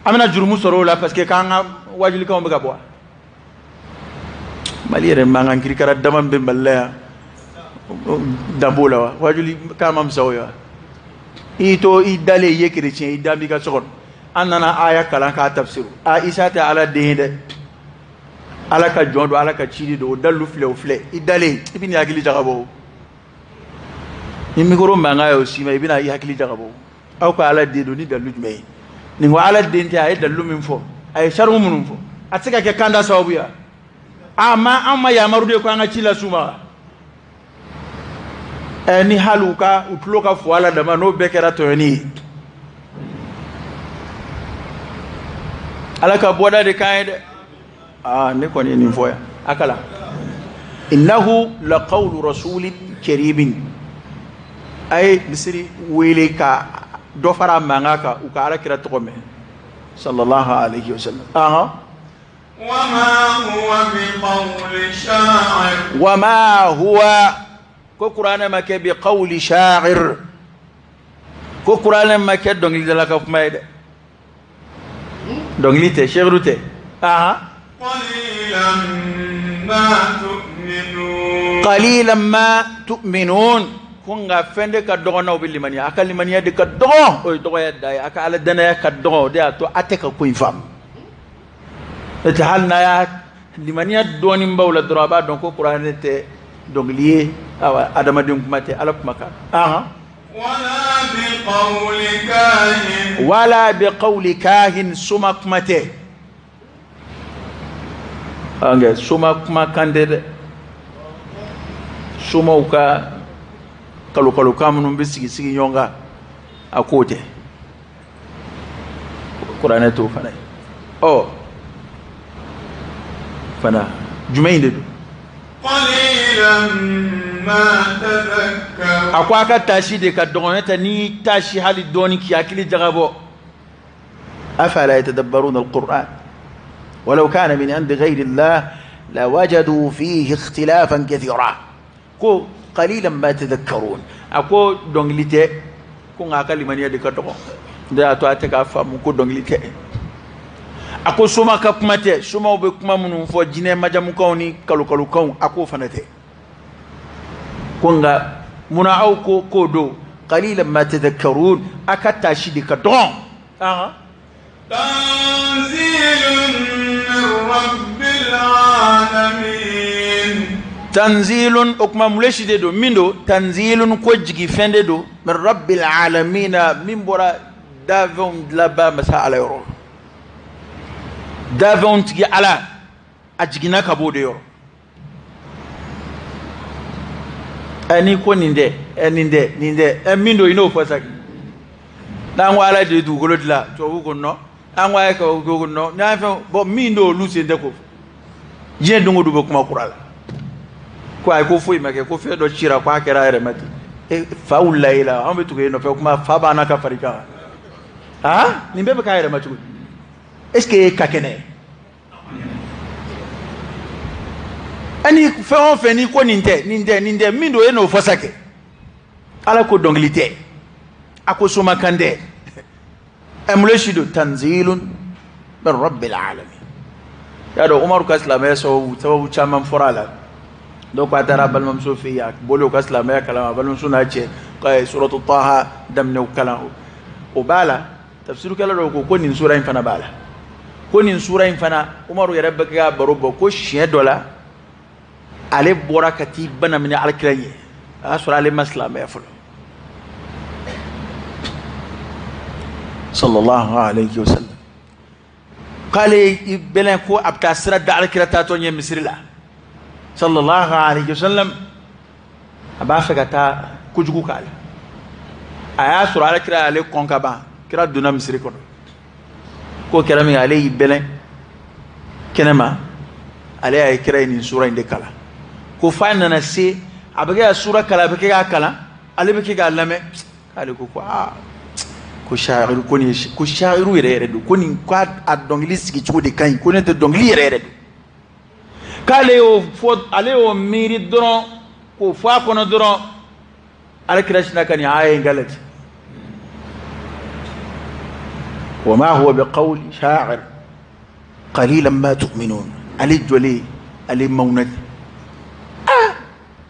an bɛna jurumu sɔrɔ o la parce que k'an ka wajulikanw bɛ ka bɔ mali yɛrɛ mankan kirikara dama bɛ mali la yan danbo la wa wajulikan ma fisa o ye wa i to i dalen i ye chrétien i da b'i ka so kɔnɔ an nana aya kalan k'a tafsiru isa tɛ ala den ye dɛ ala ka jɔn don ala ka ciden don o dalilu filɛ o filɛ i dalen i bɛ n'i hakili jagabɔ ni micro mankan ye o si ma i bɛna i hakili jagabɔ aw ka ala den don ni dalilu jumɛn ye nin ko ala den tɛ a ye dalilu min fɔ a ye sarimu minnu fɔ a tɛ se ka kɛ kanda sababu ye an ma yamaru de ko an ka ci las'u ma ni hali u tulo ka fɔ ala dama n'o bɛɛ kɛra tɔɲɔni ye ala ka bɔda de kan ye dɛ ne kɔni ye nin fɔ yan a kala innahu laqawlu rasulin karimin a ye misiri wele ka dɔ fara mankan kan u ka alakira tɔgɔ mɛn sallallahu alaihi wasallam wama huwa ko kuranɛ ma kɛ bi qawli sha'ir ko kuranɛ ma kɛ dɔnkilidala ka kuma ye dɛ dɔnkili tɛ shɛgiru tɛ qalilan ma tu'minun ko nka fɛn de ka dɔgɔ n'aw bɛ limaniya a ka limaniya de ka dɔgɔ o ye dɔgɔya da ye a ka ala danaya ka dɔgɔ o de y'a to a tɛ ka ko in faamu n'o tɛ hali n'a y'a limaniya dɔɔnin b'aw la dɔrɔn a b'a dɔn ko kuranɛ tɛ dɔnkili ye adamaden kuma tɛ ala kuma kan wala bi qawli kahin soma kuma tɛ nka soma kuma kan tɛ dɛ somaw ka kalo kan minnu bɛ sigi ɲɔgɔn kan a k'o tɛ kuranɛ t'o fana ye fana jumɛn in de don a ko a ka taasi de ka dɔgɔ n'o tɛ n'i taasi hali dɔɔnin k'i hakili jagabɔ afala yatadabbaruna alquran ولو كان من عند غير الله لوجدوا فيه اختلافا كثيرا كو قليلا ما تذكرون اكو دونغليتي كو غاكا لمانيا دي كدو دا تو اتكا فام كو دونغليتي اكو سوما كاكماتي سوما به كما منو فو جينه ماجام كوني كالو كون اكو فناتي كونغا منا او كو دو قليلا ما تذكرون اكتا شي دي كدو تنزيل من رب العالمين tanzilun okuma muleshi de do mindo tanzilun ko jigi fende do min rabbil alamin min bora davon laba masa ala yoro davon tigi ala ajigina kabo de yoro ani ko ninde mindo ino fasaki dan wala de du golodla to ko no an wa ka ko no na fa bo mindo lu se de ko je dungo du kuma kurala ko ay ko foi make ko fe do chira ko akera ere mati e faul layla ambe tuge no fe kuma fa bana ka farika ha ni bebe ka ere mati est ce que ka kene ani fe on fe ni ko ninde mindo e no fosake ala ko donglite ako suma kande amuleshidu tanzilun min rabbil alamin ya do umar ka islamaya so tawu chaman forala do ko tara balmam sofiya bolo ka islamaya kalama balmam suna ce kai suratu taha damne kalam o bala tafsiru kala do ko nin sura in fana bala ko nin sura in fana umaru ya rabbaka ga barobo ko shiya dola ale borakati bana min alkiraye asura ale maslamaya fulo sallallahu alayhi wa sallam kale belen ko abta sira da alkirata to nye misrila sallallahu alayhi wa sallam aba fagata kujugu kale aya sura alkira ale konkaba kira duna misri kono ko kira mi ale belen kenema ale ay kira ni sura inde kala ko fanna na se abaga sura kala be kala ale be ga lame kale ko ko shaa'iru ko shaa'iru yere do ko ni ko adongli sigi chugo de kan ko ne te dongli yere do kale o fo ale o miri doron ko fa kono doron ala kirashna kan ay galati وما هو بقول شاعر قليلا ما تؤمنون علي جولي علي مونت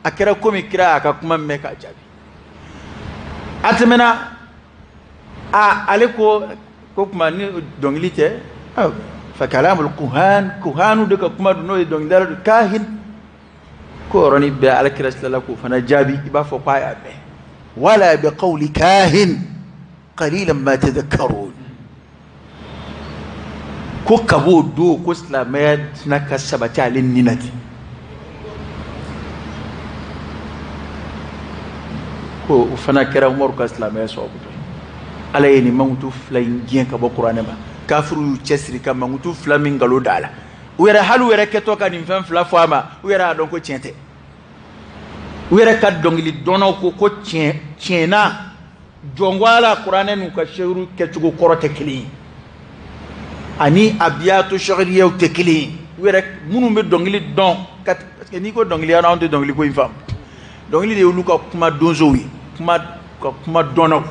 اكركم كرا كما مكا جابي اتمنا عليكو كوكما ني دونغليتي فكلام الكهان دك كما دونو دونغدار كاهن كورني بالك رسلكو فنجابي با فقايا ولا بقول كاهن قليلا ما تذكرون ko kabo do ko islamiyya na kasabata alin ninati ko fana kira umar ka islamiyya so abu alaye ni mangutu flain gien ka bo qur'ana ba kafiru yu chesri ka mangutu flamin galo dala wera halu wera keto ka nim fam fla fama wera don ko tiente wera ka dongli dono ko tiena jongwala qur'ana nu ka shuru ketugo korote kili ani abiyatu shagriya u tekili wera munu be dongli don kat parce que ni ko dongli ana on de dongli ko infam dongli de lu ka kuma donzo wi kuma dono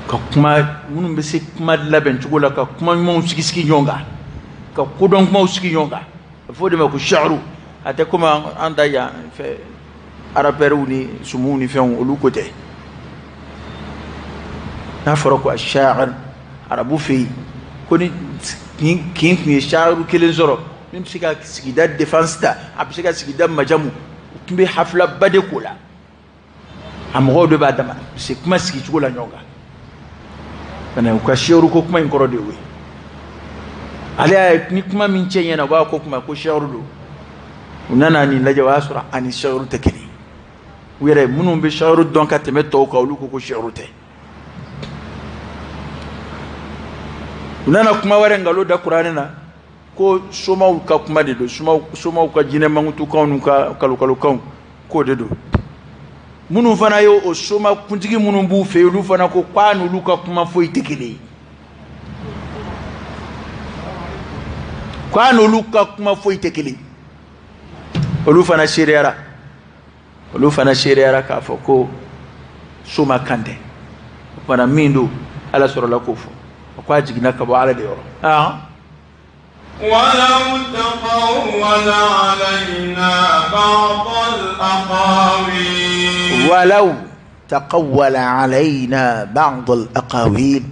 ka kuma munu be se kuma laben tugola ka kuma mo siki nyonga ka ko don mo siki nyonga fo de ma ko sha'ru ate kuma anda ya fe araperu ni sumuni fe on lu kote na farko ash-sha'ir arabu fi koni kin sha'ru kelen zoro nim sika sigida defense ta absika sigida majamu kimbe hafla bade kula amgo de badama se kuma siki chukula nyonga kana ukashiru ko kuma inkoro de we ale ni kuma min chenye na ba ko kuma ko sha'ru do unana ni laja wasura ani sha'ru takini were munum be sha'ru donc ateme to ka ulu ko sha'ru te unana kuma ware ngalo da qur'ani na ko soma ka kuma de do soma ka jine mangutu kanu ka kalu kan ko de do munu fana yo o soma kuntigi munu bu feulu fana ko kwanu luka kuma foi tekele kwanu luka kuma foi tekele olu fana shiriara ka foko soma kande fana mindo ala soro la kofo kwa jigina ka ba ala de yoro ولو تقول علينا بعض الأقاويل ولو تقول علينا بعض الأقاويل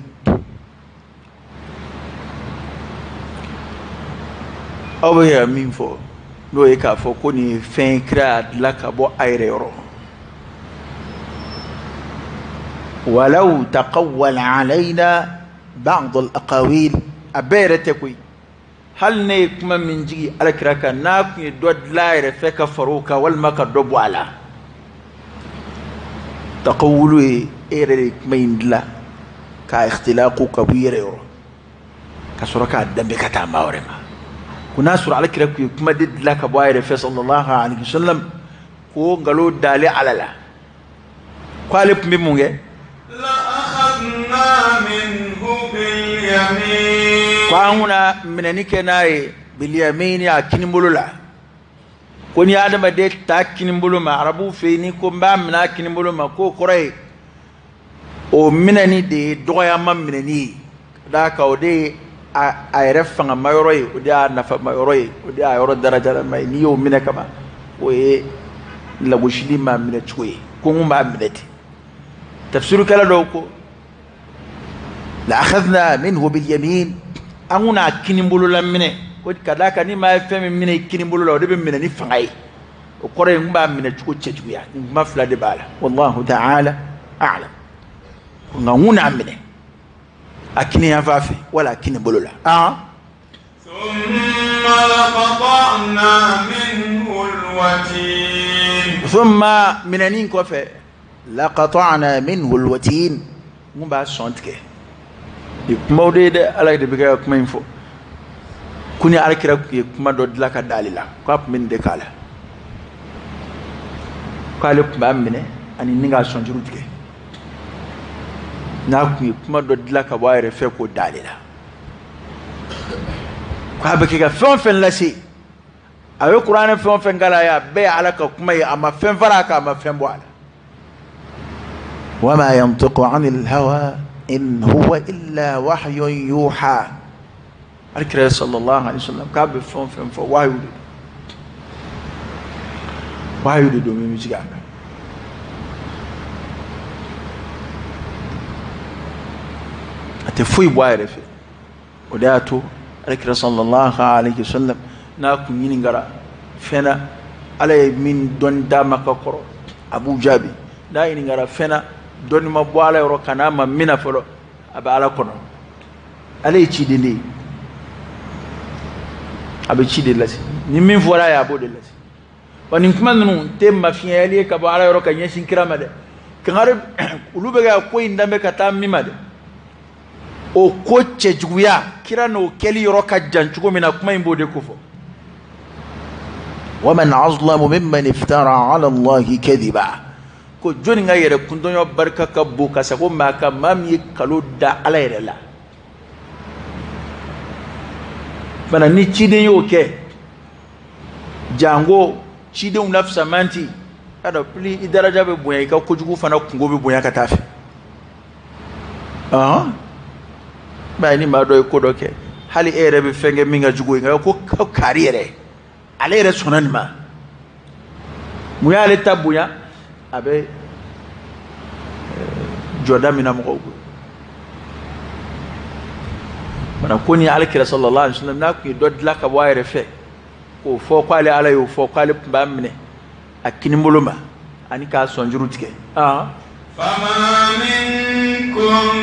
aw bɛ ka min fɔ n'o ye k'a fɔ ko nin fɛn kira dilan ka bɔ a yɛrɛ yɔrɔ walaw taqawwala alayna ba'd al-aqawil a bɛɛ yɛrɛ tɛ koyi hali ne ye kuma min jigi alakira kan n'a kun ye dɔ dilan a yɛrɛ fɛ ka far'o kan walima ka dɔ bɔ a la taqawwulu ye e yɛrɛ de kuma in dilan k'a ikhtilaqu ka bɔ i yɛrɛ yɔrɔ ka sɔrɔ k'a danbe ka taa maa wɛrɛ ma ko n'a sɔrɔ alakira kun ye kuma de dilan ka bɔ a yɛrɛ fɛ sallallahu alaihi wasallam ko nkalon dalen ala la ko ale tun bɛ mun kɛ ko an kuna minɛni kɛ n'a ye biliyamini a kinibolo la ko ni adamaden ta kinibolo ma arabuw fɛ yen ni ko n b'a minɛ a kinibolo ma k'o kɔrɔ ye o minɛni de ye dɔgɔyama minɛni ye ka d'a kan o de ye a yɛrɛ fangama yɔrɔ ye o de y'a nafama yɔrɔ ye o de y'a yɔrɔ darajalama ye n'i y'o minɛ ka ban o ye lagosili ma minɛ cogo ye ko n kun b'a minɛ ten tafsirukɛla dɔw ko la akhadna minhu bil yamin an kuna kinibolo la minɛ ko ka d'a kan ni maa ye fɛn min minɛ i kinibolo la o de bɛ minɛ ni fanga ye o kɔrɔ ye n kun b'a minɛ cogo cɛjuguya nin kuma fila de b'a la wallahu ta'ala a'lam nka n kuna minɛ a kini yan fan fɛ wala a kini bolo la thumma minɛni kɔfɛ laqata'na minhu alwatin n kun b'a sɔn tigɛ nin kumaw de ye dɛ ala de bɛ ka kuma in fɔ ko ni alakira kun ye kuma dɔ dilan ka d'ale la k'a tun bɛ nin de k'a la k'ale tun b'a minɛ ani ni k'a sɔn juru tigɛ n'a kun ye kuma dɔ dilan ka bɔ a yɛrɛ fɛ k'o d'ale la k'a bɛ kɛ ka fɛn o fɛn lase a ye kuranɛ fɛn o fɛn k'a la a bɛɛ ye ala ka kuma ye a ma fɛn fara a kan a ma fɛn bɔ a la wa ma yantiqu anil hawa in huwa illa wahyun yuha alkira sallallahu alaihi wasallam k'a bɛ fɛn o fɛn fɔ wahyu de don min bɛ sigi a kan a tɛ foyi bɔ a yɛrɛ fɛ o de y'a to alakira sallallahu alaihi wasallam n'a kun ɲininkara fɛn na ala ye min dɔnni d'a ma ka kɔrɔ a b'u jaabi n'a ɲininkara fɛn na dɔnni ma bɔ ala yɔrɔ ka n'a ma mina fɔlɔ a bɛ ala kɔnɔ ale ye ciden de ye a bɛ ci de lase ni min fɔra a ye a b'o de lase wa nin kuma ninnu tɛ mafiɲɛyali ye ka bɔ ala yɔrɔ ka ɲɛsin kira ma dɛ kangari olu bɛ ka ko in danbɛ ka taa min ma dɛ o ko cɛjuguya kira n'o kɛli yɔrɔ ka jan cogo min na kuma in b'o de ko fɔ wa man azlamu mimman iftara ala allahi kadiba ko jɔnni ka yɛrɛ kundɔɲɔ barika ka bon ka sago maa kan maa min ye kalo da ala yɛrɛ la fana ni ciden y'o kɛ jango cidenw la fisamanti ada pli i daraja bɛ bonya i ka kojugu fana kungo bɛ bonya ka taa fɛ ba ni maa dɔ ye ko dɔ kɛ hali e yɛrɛ bɛ fɛn kɛ min ka jugu ye nka ko kari yɛrɛ ale yɛrɛ sɔnna nin ma mun y'ale ta bonya a bɛ jɔda min na mɔgɔw bolo mana ko ni alakira sallallahu alaihi wasallam n'a kun ye dɔ dilan ka bɔ a yɛrɛ fɛ k'o fɔ k'ale ala y'o fɔ k'ale tun b'a minɛ a kinibolo ma ani k'a sɔn juru tigɛ فما منكم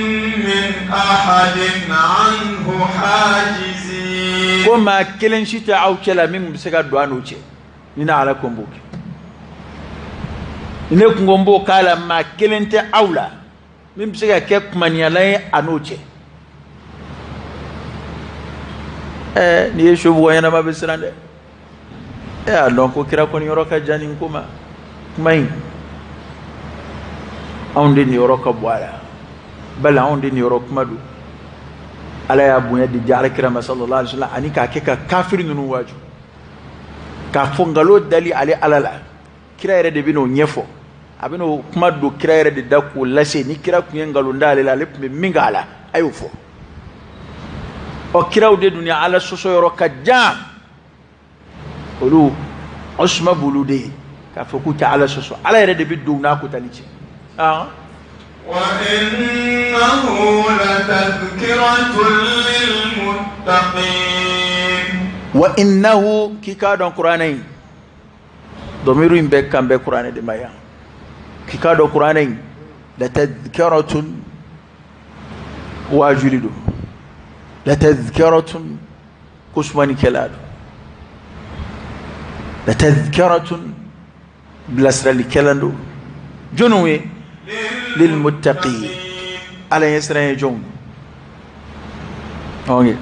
من أحد عنه حاجزين ko maa kelen si tɛ aw cɛ la min bɛ se ka don a n'o cɛ ni na ala ko n b'o kɛ ni ne kun ko n b'o k'a la maa kelen tɛ aw la min bɛ se ka kɛ kumaniyalan ye a n'o cɛ n'i ye sobɔgɔ ɲɛnama bɛ siran dɛ e y'a dɔn ko kira kɔni yɔrɔ ka jan nin ko ma kuma in anw de nin yɔrɔ ka bɔ a la bali anw de nin yɔrɔ kuma don ala y'a bonya di ja alakira ma sallallahu alaihi wasallam ani k'a kɛ ka kafiri ninnu waaju k'a fɔ nkalon dali ale ala la kira yɛrɛ de bɛ n'o ɲɛfɔ a bɛ n'o kuma don kira yɛrɛ de da k'o lase ni kira tun ye nkalon da ale la ale tun bɛ min k'a la a y'o fɔ ɔ kiraw de dun ni ala sɔsɔ yɔrɔ ka jan olu osuma b'olu de ye k'a fɔ k'u tɛ ala sɔsɔ ala yɛrɛ de bɛ don n'a kotali cɛ وإنه لتذكرة للمتقين وإنه كيكادون قرآنين ضمير بك كان بقرآن دمايا كيكادون قرآنين لتذكرة واجلدو لتذكرة كسماني كلاد لتذكرة بلاسر لكلاندو جنوي للمتقين على يسرين جون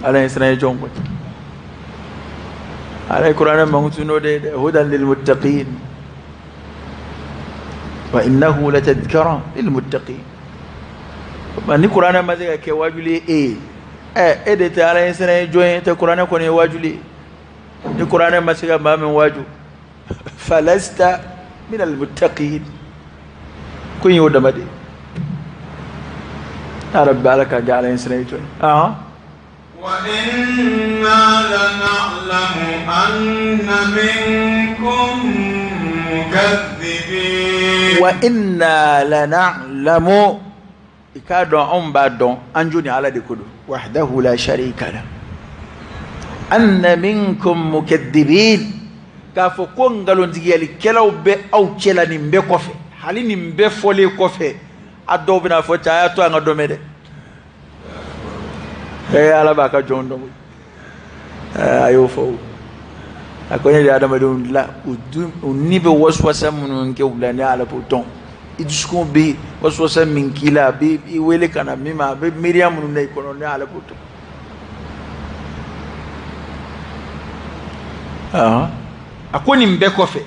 على يسرين جون على القرآن مغتنو هدى للمتقين وإنه لتذكرة للمتقين من القرآن ما ذي كواجلي إيه على يسرين جون القرآن كوني واجلي القرآن ما سيجا ما من واجو فلست من المتقين كن يودا مدي يا رب عليك جعل يسرين جون وإنا لنعلم أن منكم مكذبين وإنا لنعلم إكادو بعدون أنجوني على دكودو وحده لا شريك له أن منكم مكذبين كافو كونغالون تيجي كلاو بي أو كلا نيمبي كوفي حالي نيمبي فولي كوفي أدو بنا فوتا ياتو أنا دوميدي ala baka jondo ayo fo akonye ya adama don la unibe waswasa mun ke ulani ala poton idusku bi waswasa min kila bi wele kana mima be miriam nun ne kono ne ala poton akoni mbe kofe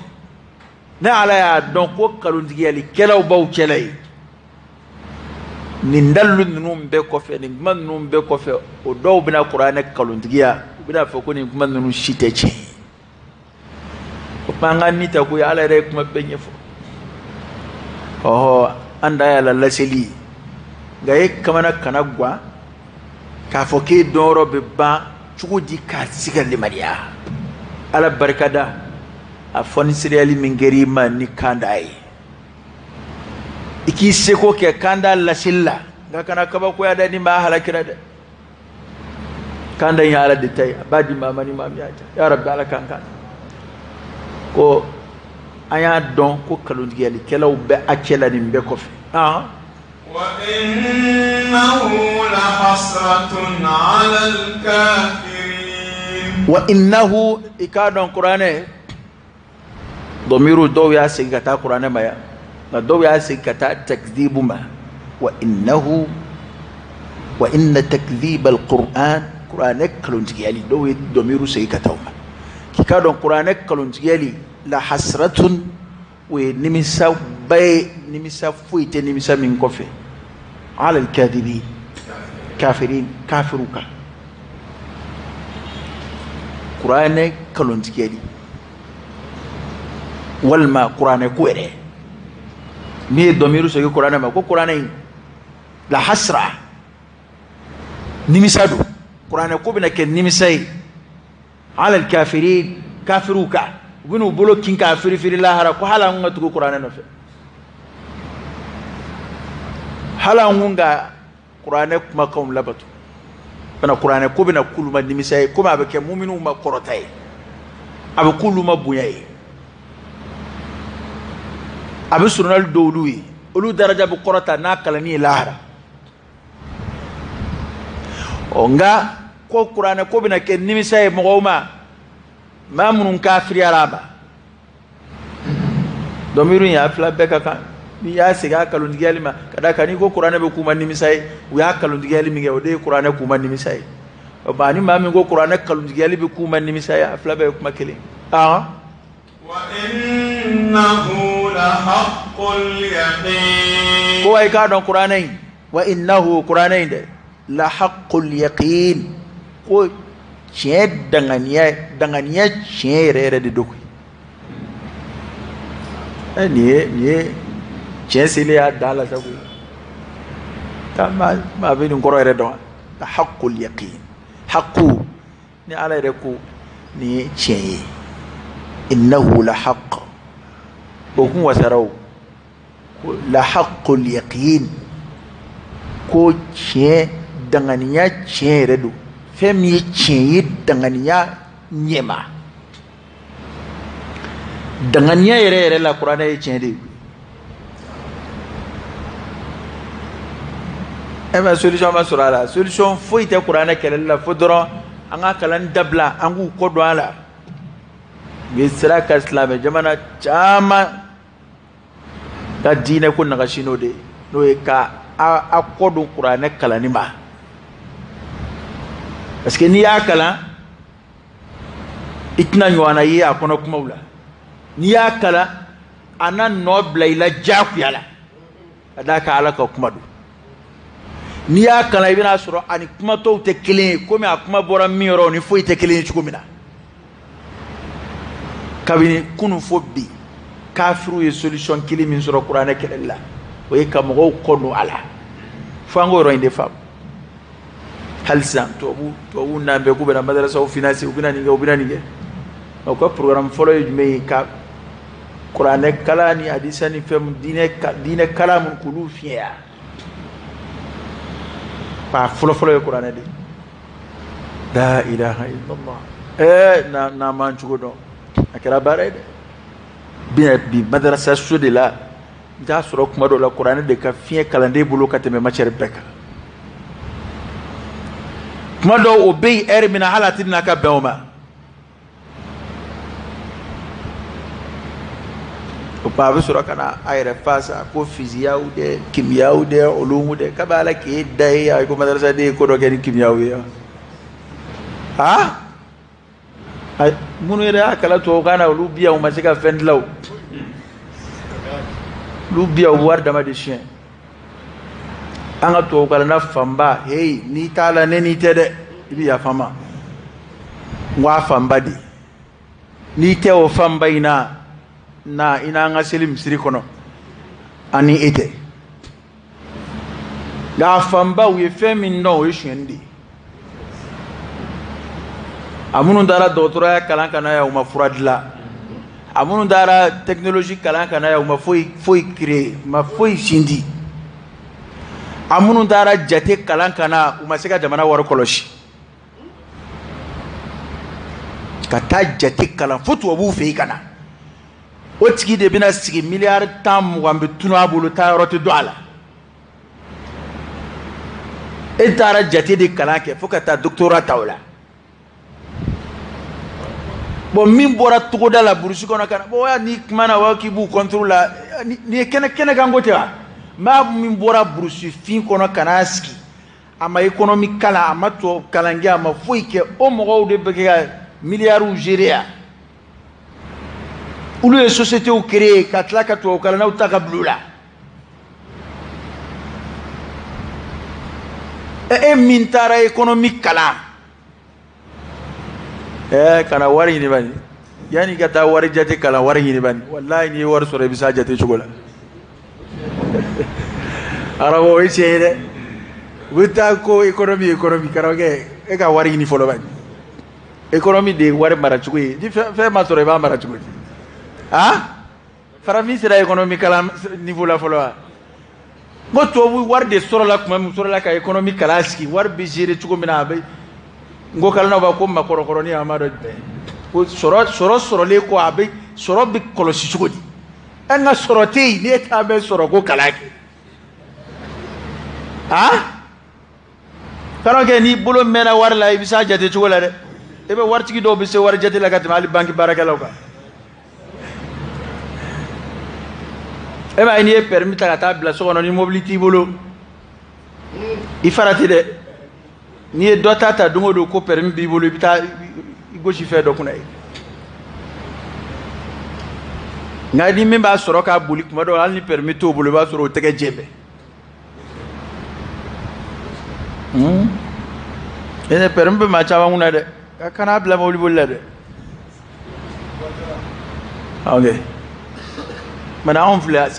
na ala ya don ko kalundigi yali kelaw baw kelay ni ndallu nunum be kofe ni man nunum be kofe o dow bina qur'ana kalundigiya bina fa ko ni man nunum shiteche ko panga nita ko ya ala re kuma benye fo anda ya la laseli gaye kamana kanagwa ka fo ke doro be ba chukuji ka sigal limariya ala barkada a foni siriyali mingeri ma ni kandai iki seko ke kanda la silla ga kana kaba ko ya dani ma halakira da kanda ya ala de tay badi mama ni mam ya rabbi ala kanka ko aya don ko kalundi yali kelaw be akela ni be ko fi wa innahu la hasratun ala al kafirin wa innahu ikadon qur'ane domiru do ya sigata qur'ane maya na do ya sikata takdhibu ma wa innahu wa inna takdhib alquran qur'anek kalunjiyali do domiru sikata ma kikado qur'anek kalunjiyali la hasratun we nimisa bay nimisa fuite nimisa min kofe ala alkadhibi kafirin kafiruka qur'anek kalunjiyali walma qur'anek were mi domiru so qur'ana ma ko qur'ana la hasra nimisadu qur'ana ko bina ken nimisai ala al kafirin kafiruka bunu bolo kin kafiri firi la hara ko hala ngatu qur'ana no fe hala ngunga qur'ana kuma kaum labatu bana qur'ana ko bina kuluma nimisai kuma be ke mu'minu ma qorotai abe kuluma buyai abe sunal dowluyi olu daraja bu korota na kalani lahara onga ko qur'ana ko bina ken nimisa e mogoma mamunun kafiri araba domiru ya fla beka kan mi ya siga kalun digalima kada kani ko qur'ana be kuma nimisa e ya kalun digalimi nge ode qur'ana kuma nimisa e bani mamin ko qur'ana kalun digali be kuma nimisa ya fla be kuma kele وإنه لحق اليقين هو يكاد القرآنين وإنه قرآنين لحق اليقين هو شيء دعانية شيء رأي دوكي نيه شيء سيليا دالا سوي تما ما بين كورة ردوا لحق اليقين حقه ني على ركو ني شيء إنه لحق وهو سرو لحق اليقين كو شيء دعانية شيء ردو فمي شيء دعانية ɲɛma danganiya yɛrɛ yɛrɛ la kuranɛ ye tiɲɛ de ye mais solution ma sɔrɔ a la solution foyi tɛ kuranɛ kɛlɛli la fo dɔrɔn an ka kalan dabila an k'u kɔ don a la u ye sira ka silamɛ jamana caman ka diinɛ ko nagasi n'o de ye n'o ye ka a kɔ don kuranɛ kalanni ma parce que n'i y'a kalan i tɛna ɲɔgɔnna ye a kɔnɔ kumaw la n'i y'a kalan a na nɔ bila i la diyagoya la ka d'a kan ala ka kuma don n'i y'a kalan i bɛna sɔrɔ a ni kumatɔw tɛ kelen ye komi a kuma bɔra min yɔrɔ ni foyi tɛ kelen ye cogo min na kabini kunun fo bi kafiru ye solution kelen min sɔrɔ kuranɛ kɛlɛli la o ye ka mɔgɔw kɔ don a la fo an k'o yɔrɔ in de faamu hali sisan tubabuw n'an bɛɛ k'u bɛna madarasaw financer u bɛna nin kɛ u bɛna nin kɛ u ka programme fɔlɔ ye jumɛn ye ka kuranɛ kalan ni hadisa ni fɛn diinɛ kalan mun k'olu fiɲɛya pa fɔlɔ ye kuranɛ de la ilaha illallah n'a man cogo dɔn a kɛra baara ye dɛ bi madarasa so de la i t'a sɔrɔ kuma dɔw la kuranɛ de ka fiɲɛ kalanden bolo ka tɛmɛ matière bɛɛ kan kuma dɔw o bɛ yen heure min na hali a tɛ na ka bɛn o ma o kuma a bɛ sɔrɔ ka na a yɛrɛ fa sa ko fisiyaw dɛ kimiyaw dɛ olumu dɛ k'a b'a la k'e da ye a ko madarasa de ye ko dɔ kɛ ni kimiyaw ye minnu yɛrɛ y'a kalan tubabukan na olu biya u ma se ka fɛn dilan olu biya u wari dama de siɲɛ an ka tubabukalanna fanba hey n'i t'a la ne n'i tɛ dɛ i bɛ yafa n ma n ko a fanba de n'i tɛ o fanba in na i n'an ka seli misiri kɔnɔ ani e tɛ nka a fanba u ye fɛn min dɔn o ye sonyɛni de ye a minnu taara dɔgɔtɔrɔya kalan ka na yan u ma fura dilan a minnu taara technologie kalan ka na yan u ma foyi créer u ma foyi sindi a minnu taara jate kalan ka na u ma se ka jamana wari kɔlɔsi ka taa jate kalan fo tubabuw fɛ yen ka na o tigi de bɛna sigi miliyari 10 20 bɛ tunu a bolo taa yɔrɔ tɛ don a la e taara jate de kalan kɛ fo ka taa doctorat ta o la bon min bɔra togoda la burusi kɔnɔ ka na bon ni kuma na wa k'i b'u contrôle la ni ye kɛnɛ kan ko tɛ wa maa min bɔra burusi fin kɔnɔ ka n'a sigi a ma économie kalan a ma tubabu kalan kɛ a ma foyi kɛ o mɔgɔw de bɛ kɛ ka miliyariw gérer yan olu ye sociétéw créer ka tila ka tubabu kalannaw ta ka bila u la e min taara économie kalan kana wari ɲini bani yani ka taa wari jate kalan wari ɲini bani wallahi n'i ye wari sɔrɔ i bɛ s'a jate cogo la arabu o ye tiɲɛ ye dɛ u bɛ taa ko économie karamɔgɔkɛ e ka wari ɲini fɔlɔ bani économie de ye wari mara cogo ye ni fɛn ma sɔrɔ i b'a mara cogo di farafin sera économie kalan niveau la fɔlɔ wa n ko tubabu wari de sɔrɔla tuma min sɔrɔla ka économie kalan sigi wari bɛ gérer cogo min na a bɛ n ko kalannaw b'a ko makɔrɔkɔrɔni a ma dɔn jumɛn ko sɔrɔ sɔrɔlen kɔ a bɛ sɔrɔ bɛ kɔlɔsi cogo di an ka sɔrɔ tɛ yen ne t'a bɛ sɔrɔ ko kalan kɛ karamɔgɔkɛ n'i bolo mɛnna wari la i bɛ s'a jate cogo la dɛ e bɛ waritigi dɔw bɛ se wari jate la ka tɛmɛ hali banki baarakɛlaw kan e b'a ye n'i ye permis ta ka taa bila so kɔnɔ ni mobili t'i bolo i farati dɛ n'i ye dɔ ta don o don ko permis b'i bolo i bɛ taa i gosi fɛn dɔ kunna ye nka ni min b'a sɔrɔ k'a boli tuma dɔw hali ni permis t'o bolo i b'a sɔrɔ o tɛgɛ jɛ bɛɛ permis bɛ maa caman kunna dɛ a kana bila mobili boli la dɛ ok mana anw filɛ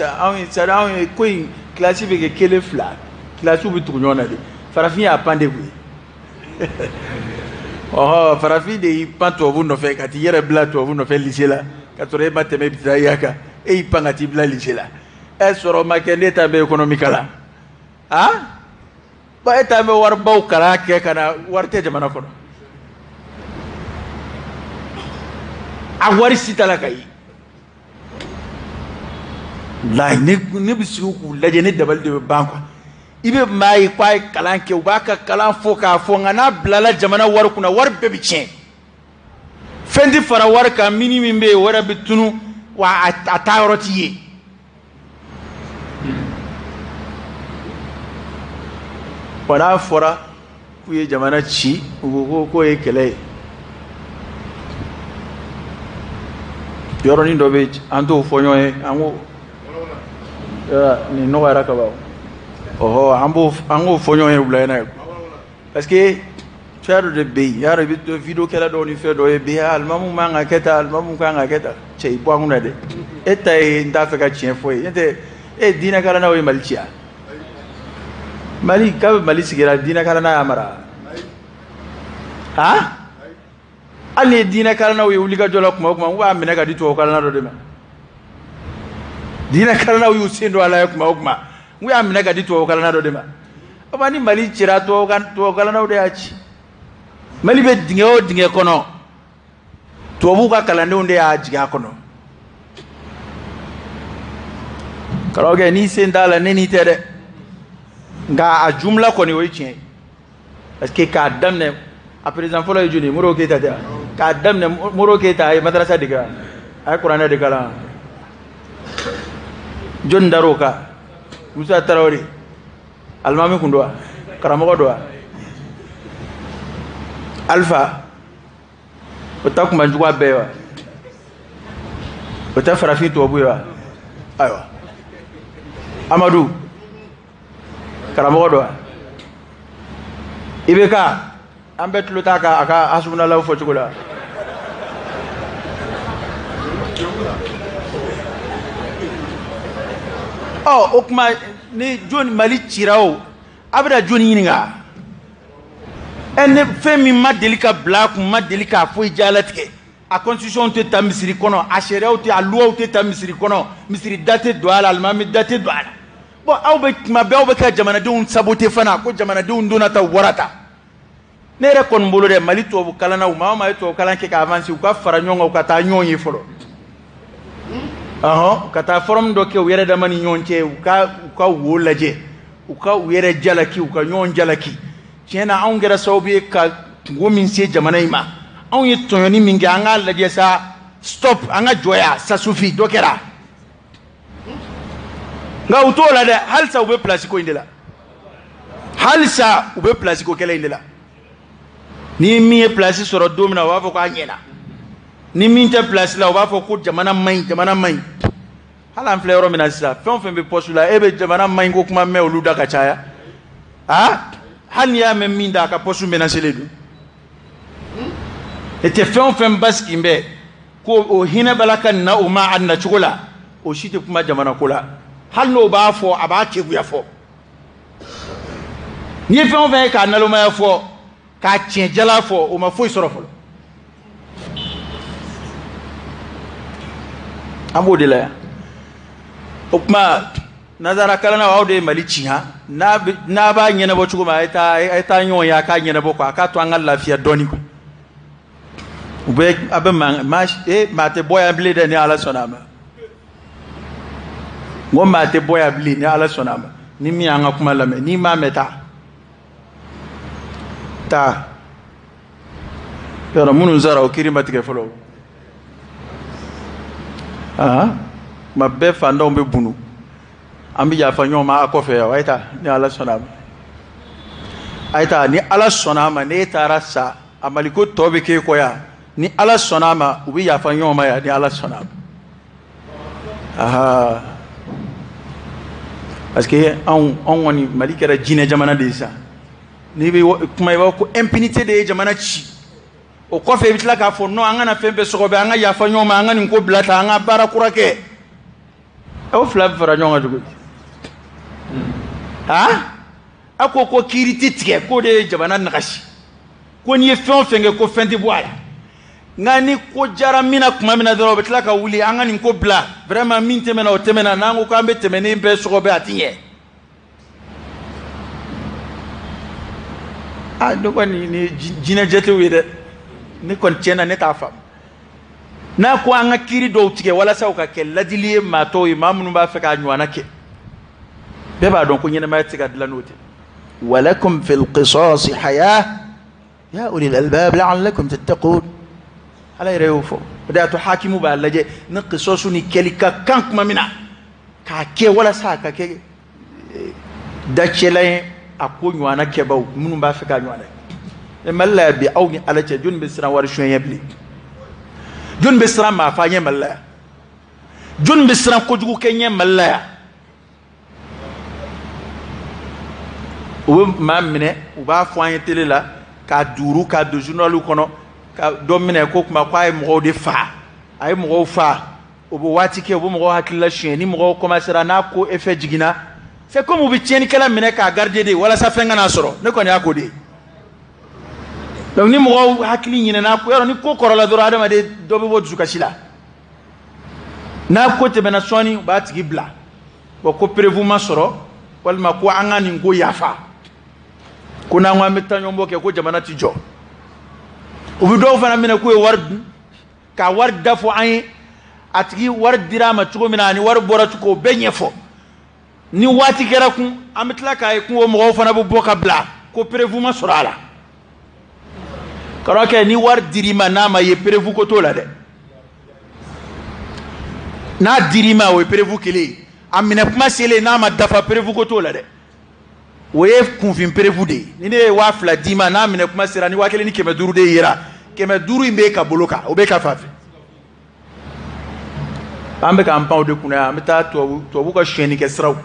anw ye ko in kilasi bɛ kɛ 1 2 kilasiw bɛ tugu ɲɔgɔn na de farafin y'a pan de koyi farafin de y'i pan tubabu nɔfɛ ka t'i yɛrɛ bila tubabu nɔfɛ lycée la ka sɔrɔ e ma tɛmɛ i bɛ taa ya kan e y'i pan ka t'i bila lycée la e sɔrɔ ma kɛ ne ta bɛ économie kalan ba e ta bɛ waribaw kalan kɛ ka na wari tɛ jamana kɔnɔ a wari sita la kai la ne bisiku ku lajɛ ne dabali de bɛ ban quoi i bɛ maa ye k'a ye kalan kɛ u b'a ka kalan fɔ k'a fɔ nka n'a bilala jamana wari kunna wari bɛɛ bɛ tiɲɛ fɛn tɛ fara wari kan mini min bɛ yen o yɛrɛ bɛ tunu wa a taa yɔrɔ t'i ye wa n'a fɔra k'u ye jamana ci u ko k'o ye kɛlɛ ye yɔrɔnin dɔ bɛ yen an t'o fɔ ɲɔgɔn ye an ko nin nɔgɔyara ka ban ɔhɔ an k'o fɔ ɲɔgɔn ye wula in na ye parce que fɛn dɔ de bɛ yen yarɔ i bɛ video kɛla dɔw ni fɛn dɔ ye bi alimamu man ka kɛ tan alimamu kan ka kɛ tan cɛ i bɔ an kunna dɛ e ta ye n t'a fɛ ka tiɲɛ fɔ ye n'o tɛ e diinɛ kalannaw ye Mali ci yan Mali k'a bɛ Mali sigira diinɛ kalanna y'a mara han hali ni ye diinɛ kalannaw ye wulikajɔ la tuma o tuma n b'a minɛ ka di tubabu kalanna dɔ de ma diinɛ kalannaw y'u sen don a la ye tuma o tuma n y'a minɛ ka di tubabu kalanna dɔ de ma o ma ni Mali cira tubabu kalannaw de y'a ci Mali bɛ dingɛ o dingɛ kɔnɔ tubabuw ka kalandenw de y'a jigin a kɔnɔ karamɔgɔkɛ n'i sen t'a la ne n'i tɛ dɛ nka a jumla kɔni o ye tiɲɛ ye parce que k'a daminɛ a président fɔlɔ ye joli ye Modibo Keyita tɛ k'a daminɛ Modibo Keyita a ye madarasa de kalan a ye kuranɛ de kalan jɔnni dar'o kan Musa Tarawele alimami kun don wa karamɔgɔ don wa Alpha o ta kuma jugu a bɛɛ ye wa o tɛ farafin tubabu ye wa ayiwa Amadu karamɔgɔ don wa IBK an bɛɛ tulo t'a a ka hasbunalaw fɔ cogo la o kuma ni jɔnni Mali cira o a bɛna jɔnni ɲininka ne fɛn min ma deli ka bila a kun ma deli k'a foyi diɲɛlatigɛ a constitution tɛ ta misiri kɔnɔ a sariyaw tɛ a luwaw tɛ ta misiri kɔnɔ misiri da tɛ don a la alimami da tɛ don a la bon aw bɛ tuma bɛɛ aw bɛ ka jamanadenw saboter fana ko jamanadenw donna ta warata ne yɛrɛ kɔni bolo dɛ Mali tubabu kalannaw maa o maa ye tubabu kalan kɛ ka avancer u ka fara ɲɔgɔn kan u ka taa ɲɔgɔn ye fɔlɔ ka taa forum dɔ kɛ u yɛrɛ dama ni ɲɔgɔn cɛ u ka wo lajɛ u ka u yɛrɛ jalaki u ka ɲɔgɔn jalaki tiɲɛ na anw kɛra sababu ye ka kungo min se jamana in ma anw ye tɔɲɔni min kɛ an k'a lajɛ sa stop an ka jɔya ça suffit dɔ kɛra nka u t'o la dɛ halisa u bɛ place ko in de la halisa u bɛ place ko kɛlɛ in de la ni min ye place sɔrɔ don min na u b'a fɔ k'a ɲɛna ni min tɛ place la u b'a fɔ ko jamana man ɲi jamana man ɲi hali an filɛ yɔrɔ min na sisan fɛn o fɛn bɛ poste la e bɛ jamana man ɲi ko kuma mɛn olu da ka caya hali n'i y'a mɛn min da a ka poste menacelen don e tɛ fɛn o fɛn basigi bɛ ko o hinɛ b'a la ka na o ma a nacogo la o si tɛ kuma jamana ko la hali n'o b'a fɔ a b'a keguya fɔ n'i ye fɛn o fɛn ye k'a nalomaya fɔ k'a tiɲɛjala fɔ o ma foyi sɔrɔ fɔlɔ an b'o de la yan o tuma nazara kalannaw aw de ye Mali ci han n'a b'a ɲɛnabɔ cogo min a ye taa ɲɔgɔn ye a k'a ɲɛnabɔ quoi a k'a to an ka lafiya dɔɔni quoi u bɛ a bɛ maa tɛ bɔ yan bilen dɛ ni Ala sɔnna a ma n ko maa tɛ bɔ yan bilen ni Ala sɔnna a ma ni min y'an ka kuma lamɛn n'i m'a mɛn taa yɔrɔ minnu sara o kiiri ma tigɛ fɔlɔ tuma bɛɛ fantanw bɛ bunu an bɛ yafa ɲɔgɔn ma a kɔfɛ yan a ye taa ni Ala sɔnna a ma a ye taa ni Ala sɔnna a ma n'e taara sa a Maliko tɔ bɛ k'e kɔ yan ni Ala sɔnna a ma u bɛ yafa ɲɔgɔn ma yan ni Ala sɔnna a ma parce que anw kɔni Mali kɛra jinɛ jamana de ye sisan n'i bɛ kuma i b'a fɔ ko impunité de ye jamana ci o kɔfɛ i bɛ tila k'a fɔ non an kana fɛn bɛɛ sɔgɔbɛ an ka yafa ɲɔgɔn ma an ka nin ko bila tan an ka baara kura kɛ aw fila bɛ fara ɲɔgɔn kan cogo di a ko kiiri tɛ tigɛ k'o de ye jamana nagasi ko n'i ye fɛn o fɛn kɛ ko fɛn tɛ bɔ a la nka ni ko jara min na tuma min na dɔrɔn o bɛ tila ka wuli an ka nin ko bila vraiment min tɛmɛna o tɛmɛna n'an ko k'an bɛ tɛmɛ ni bɛɛ sɔgɔbɛ a tɛ ɲɛ ne kɔni ni jinɛ jɛtew ye dɛ ne kɔni tiɲɛ na ne t'a faamu na ko an kiri do tige wala sa ka ke ladili ma to imam nu ba fe ka nywana ke be ba don ko nyene ma tiga de la note walakum fil qisas hayah ya ulil albab la'allakum tattaqun ala yreufo da to hakimu ba laje na qisasu ni kelika kan kuma mina ka ke wala sa ka ke da chele akko nywana ke ba mun ba fe ka nywana e malla bi awni ala ce jun bi sira war shun yabli jun bi sira ma fa nye malla jun bi sira ko jugu ke nye malla o ma mine o ba fo an tele la ka duru ka do journalu kono ka do mine ko kuma kwa ay mo de fa ay mo fa o bo wati ke o bo mo hakilla shun ni mo commencer na ko effet jigina c'est comme o bi tieni kala mine ka garder de wala sa fenga na soro ne ko ni akode donc ni mo hakili nyina na ko yaro ni ko korola do adama de do be wodu kashila na ko te bena soni ba tigi bla ko ko prévu ma soro wal ma ko anga ni ngo yafa kuna ngwa metanyo mboke ko jamana ti jo o bi do fana mina ko war ka war dafo ay atigi war dirama tugo mina ni war boratu ko benye fo ni wati kera ku amitla kay ku mo fana bu boka bla ko prévu ma soro ala karoke ni war dirima nama ye prévu ko to la de na dirima we prévu kele amine kuma sele nama dafa prévu ko to la de we confirm prévu de ni ne wa fla dima na amine kuma sera ni wa kele ni keme duru de yira keme duru imbe ka boloka obe ka fafi ambe ka ampa de kuna amita to bu ko sheni ke sraw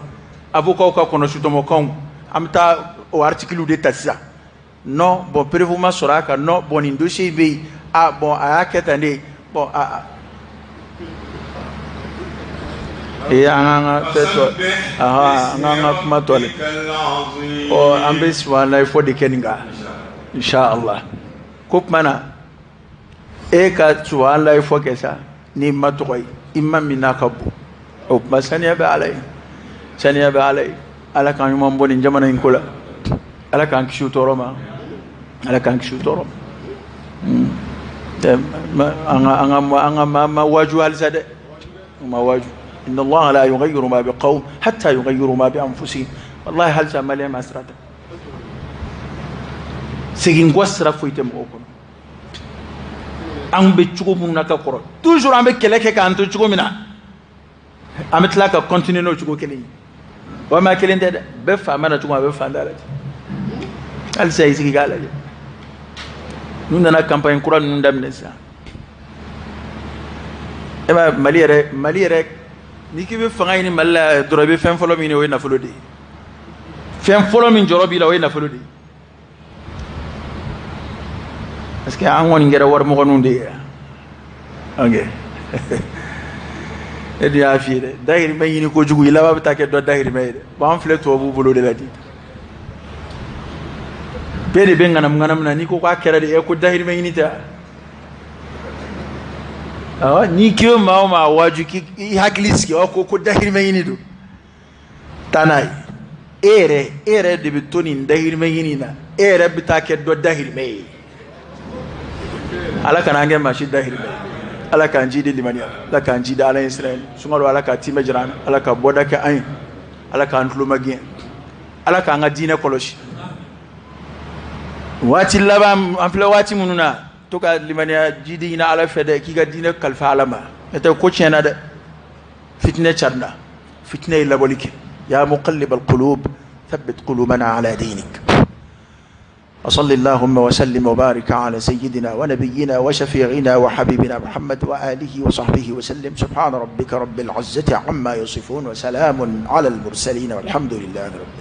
avoka ko kono sutomo kon amita o article de tassa non bon prévu ma soraka non bon in dossier be ah bon a ketande bon et anga teto anga kuma tole o ambis wala fo de keninga inshallah kop mana e ka wala fo kesa ni matoy imam minakabu o masaniya be alay saniya be alay ala kan yum boni jamana in kula ala kan kishu toroma ala kan kishu torom anga ma waju hal sade ma waju inna allah la yughayyiru ma biqawm hatta yughayyiru ma bi anfusihim wallahi hal samale masrata sigin gwasra foitem okon ambe chugo munaka koro toujours ambe keleke ka anto chugo mina ametla ka continue no chugo kelini wa ma kelinde be fa mana chugo be fa ndala al say sigi gala nous nana campagne courant nous damne ça e ba mali rek ni ki be fanga ni malla dorobe fen folo mi ne we na folo de fen folo mi jorobi la we na folo de parce que an woni ngere war mo ko nunde okay e dia fi de dahir me yini ko jugu ila ba ta ke do dahir me de ba am fle to bu bolo de la di bede be nganam na ni ko ka kera de e ko dahir me yini ta ni kiyo ma waju ki hakiliski ko dahir me yini do tanai ere de bitoni dahir me yini na ere bitake do dahir me ala kana nge mashi dahir me ala kan jidi limaniya ala kan jidi ala israel sungaro ala ka time jiran ala ka boda ka ayin ala kan tulu magien ala ka nga dine koloshi wati laba ample wati mununa to ka limaniya jidi ina ala fede ki ga dine kalfa alama eta ko chena de fitne charna fitne labolike ya muqallib alqulub thabbit qulubana ala dinik وصلى اللهم وسلم وبارك على سيدنا ونبينا وشفيعنا وحبيبنا محمد وآله وصحبه وسلم سبحان ربك رب العزة عما يصفون وسلام على المرسلين والحمد لله رب العالمين.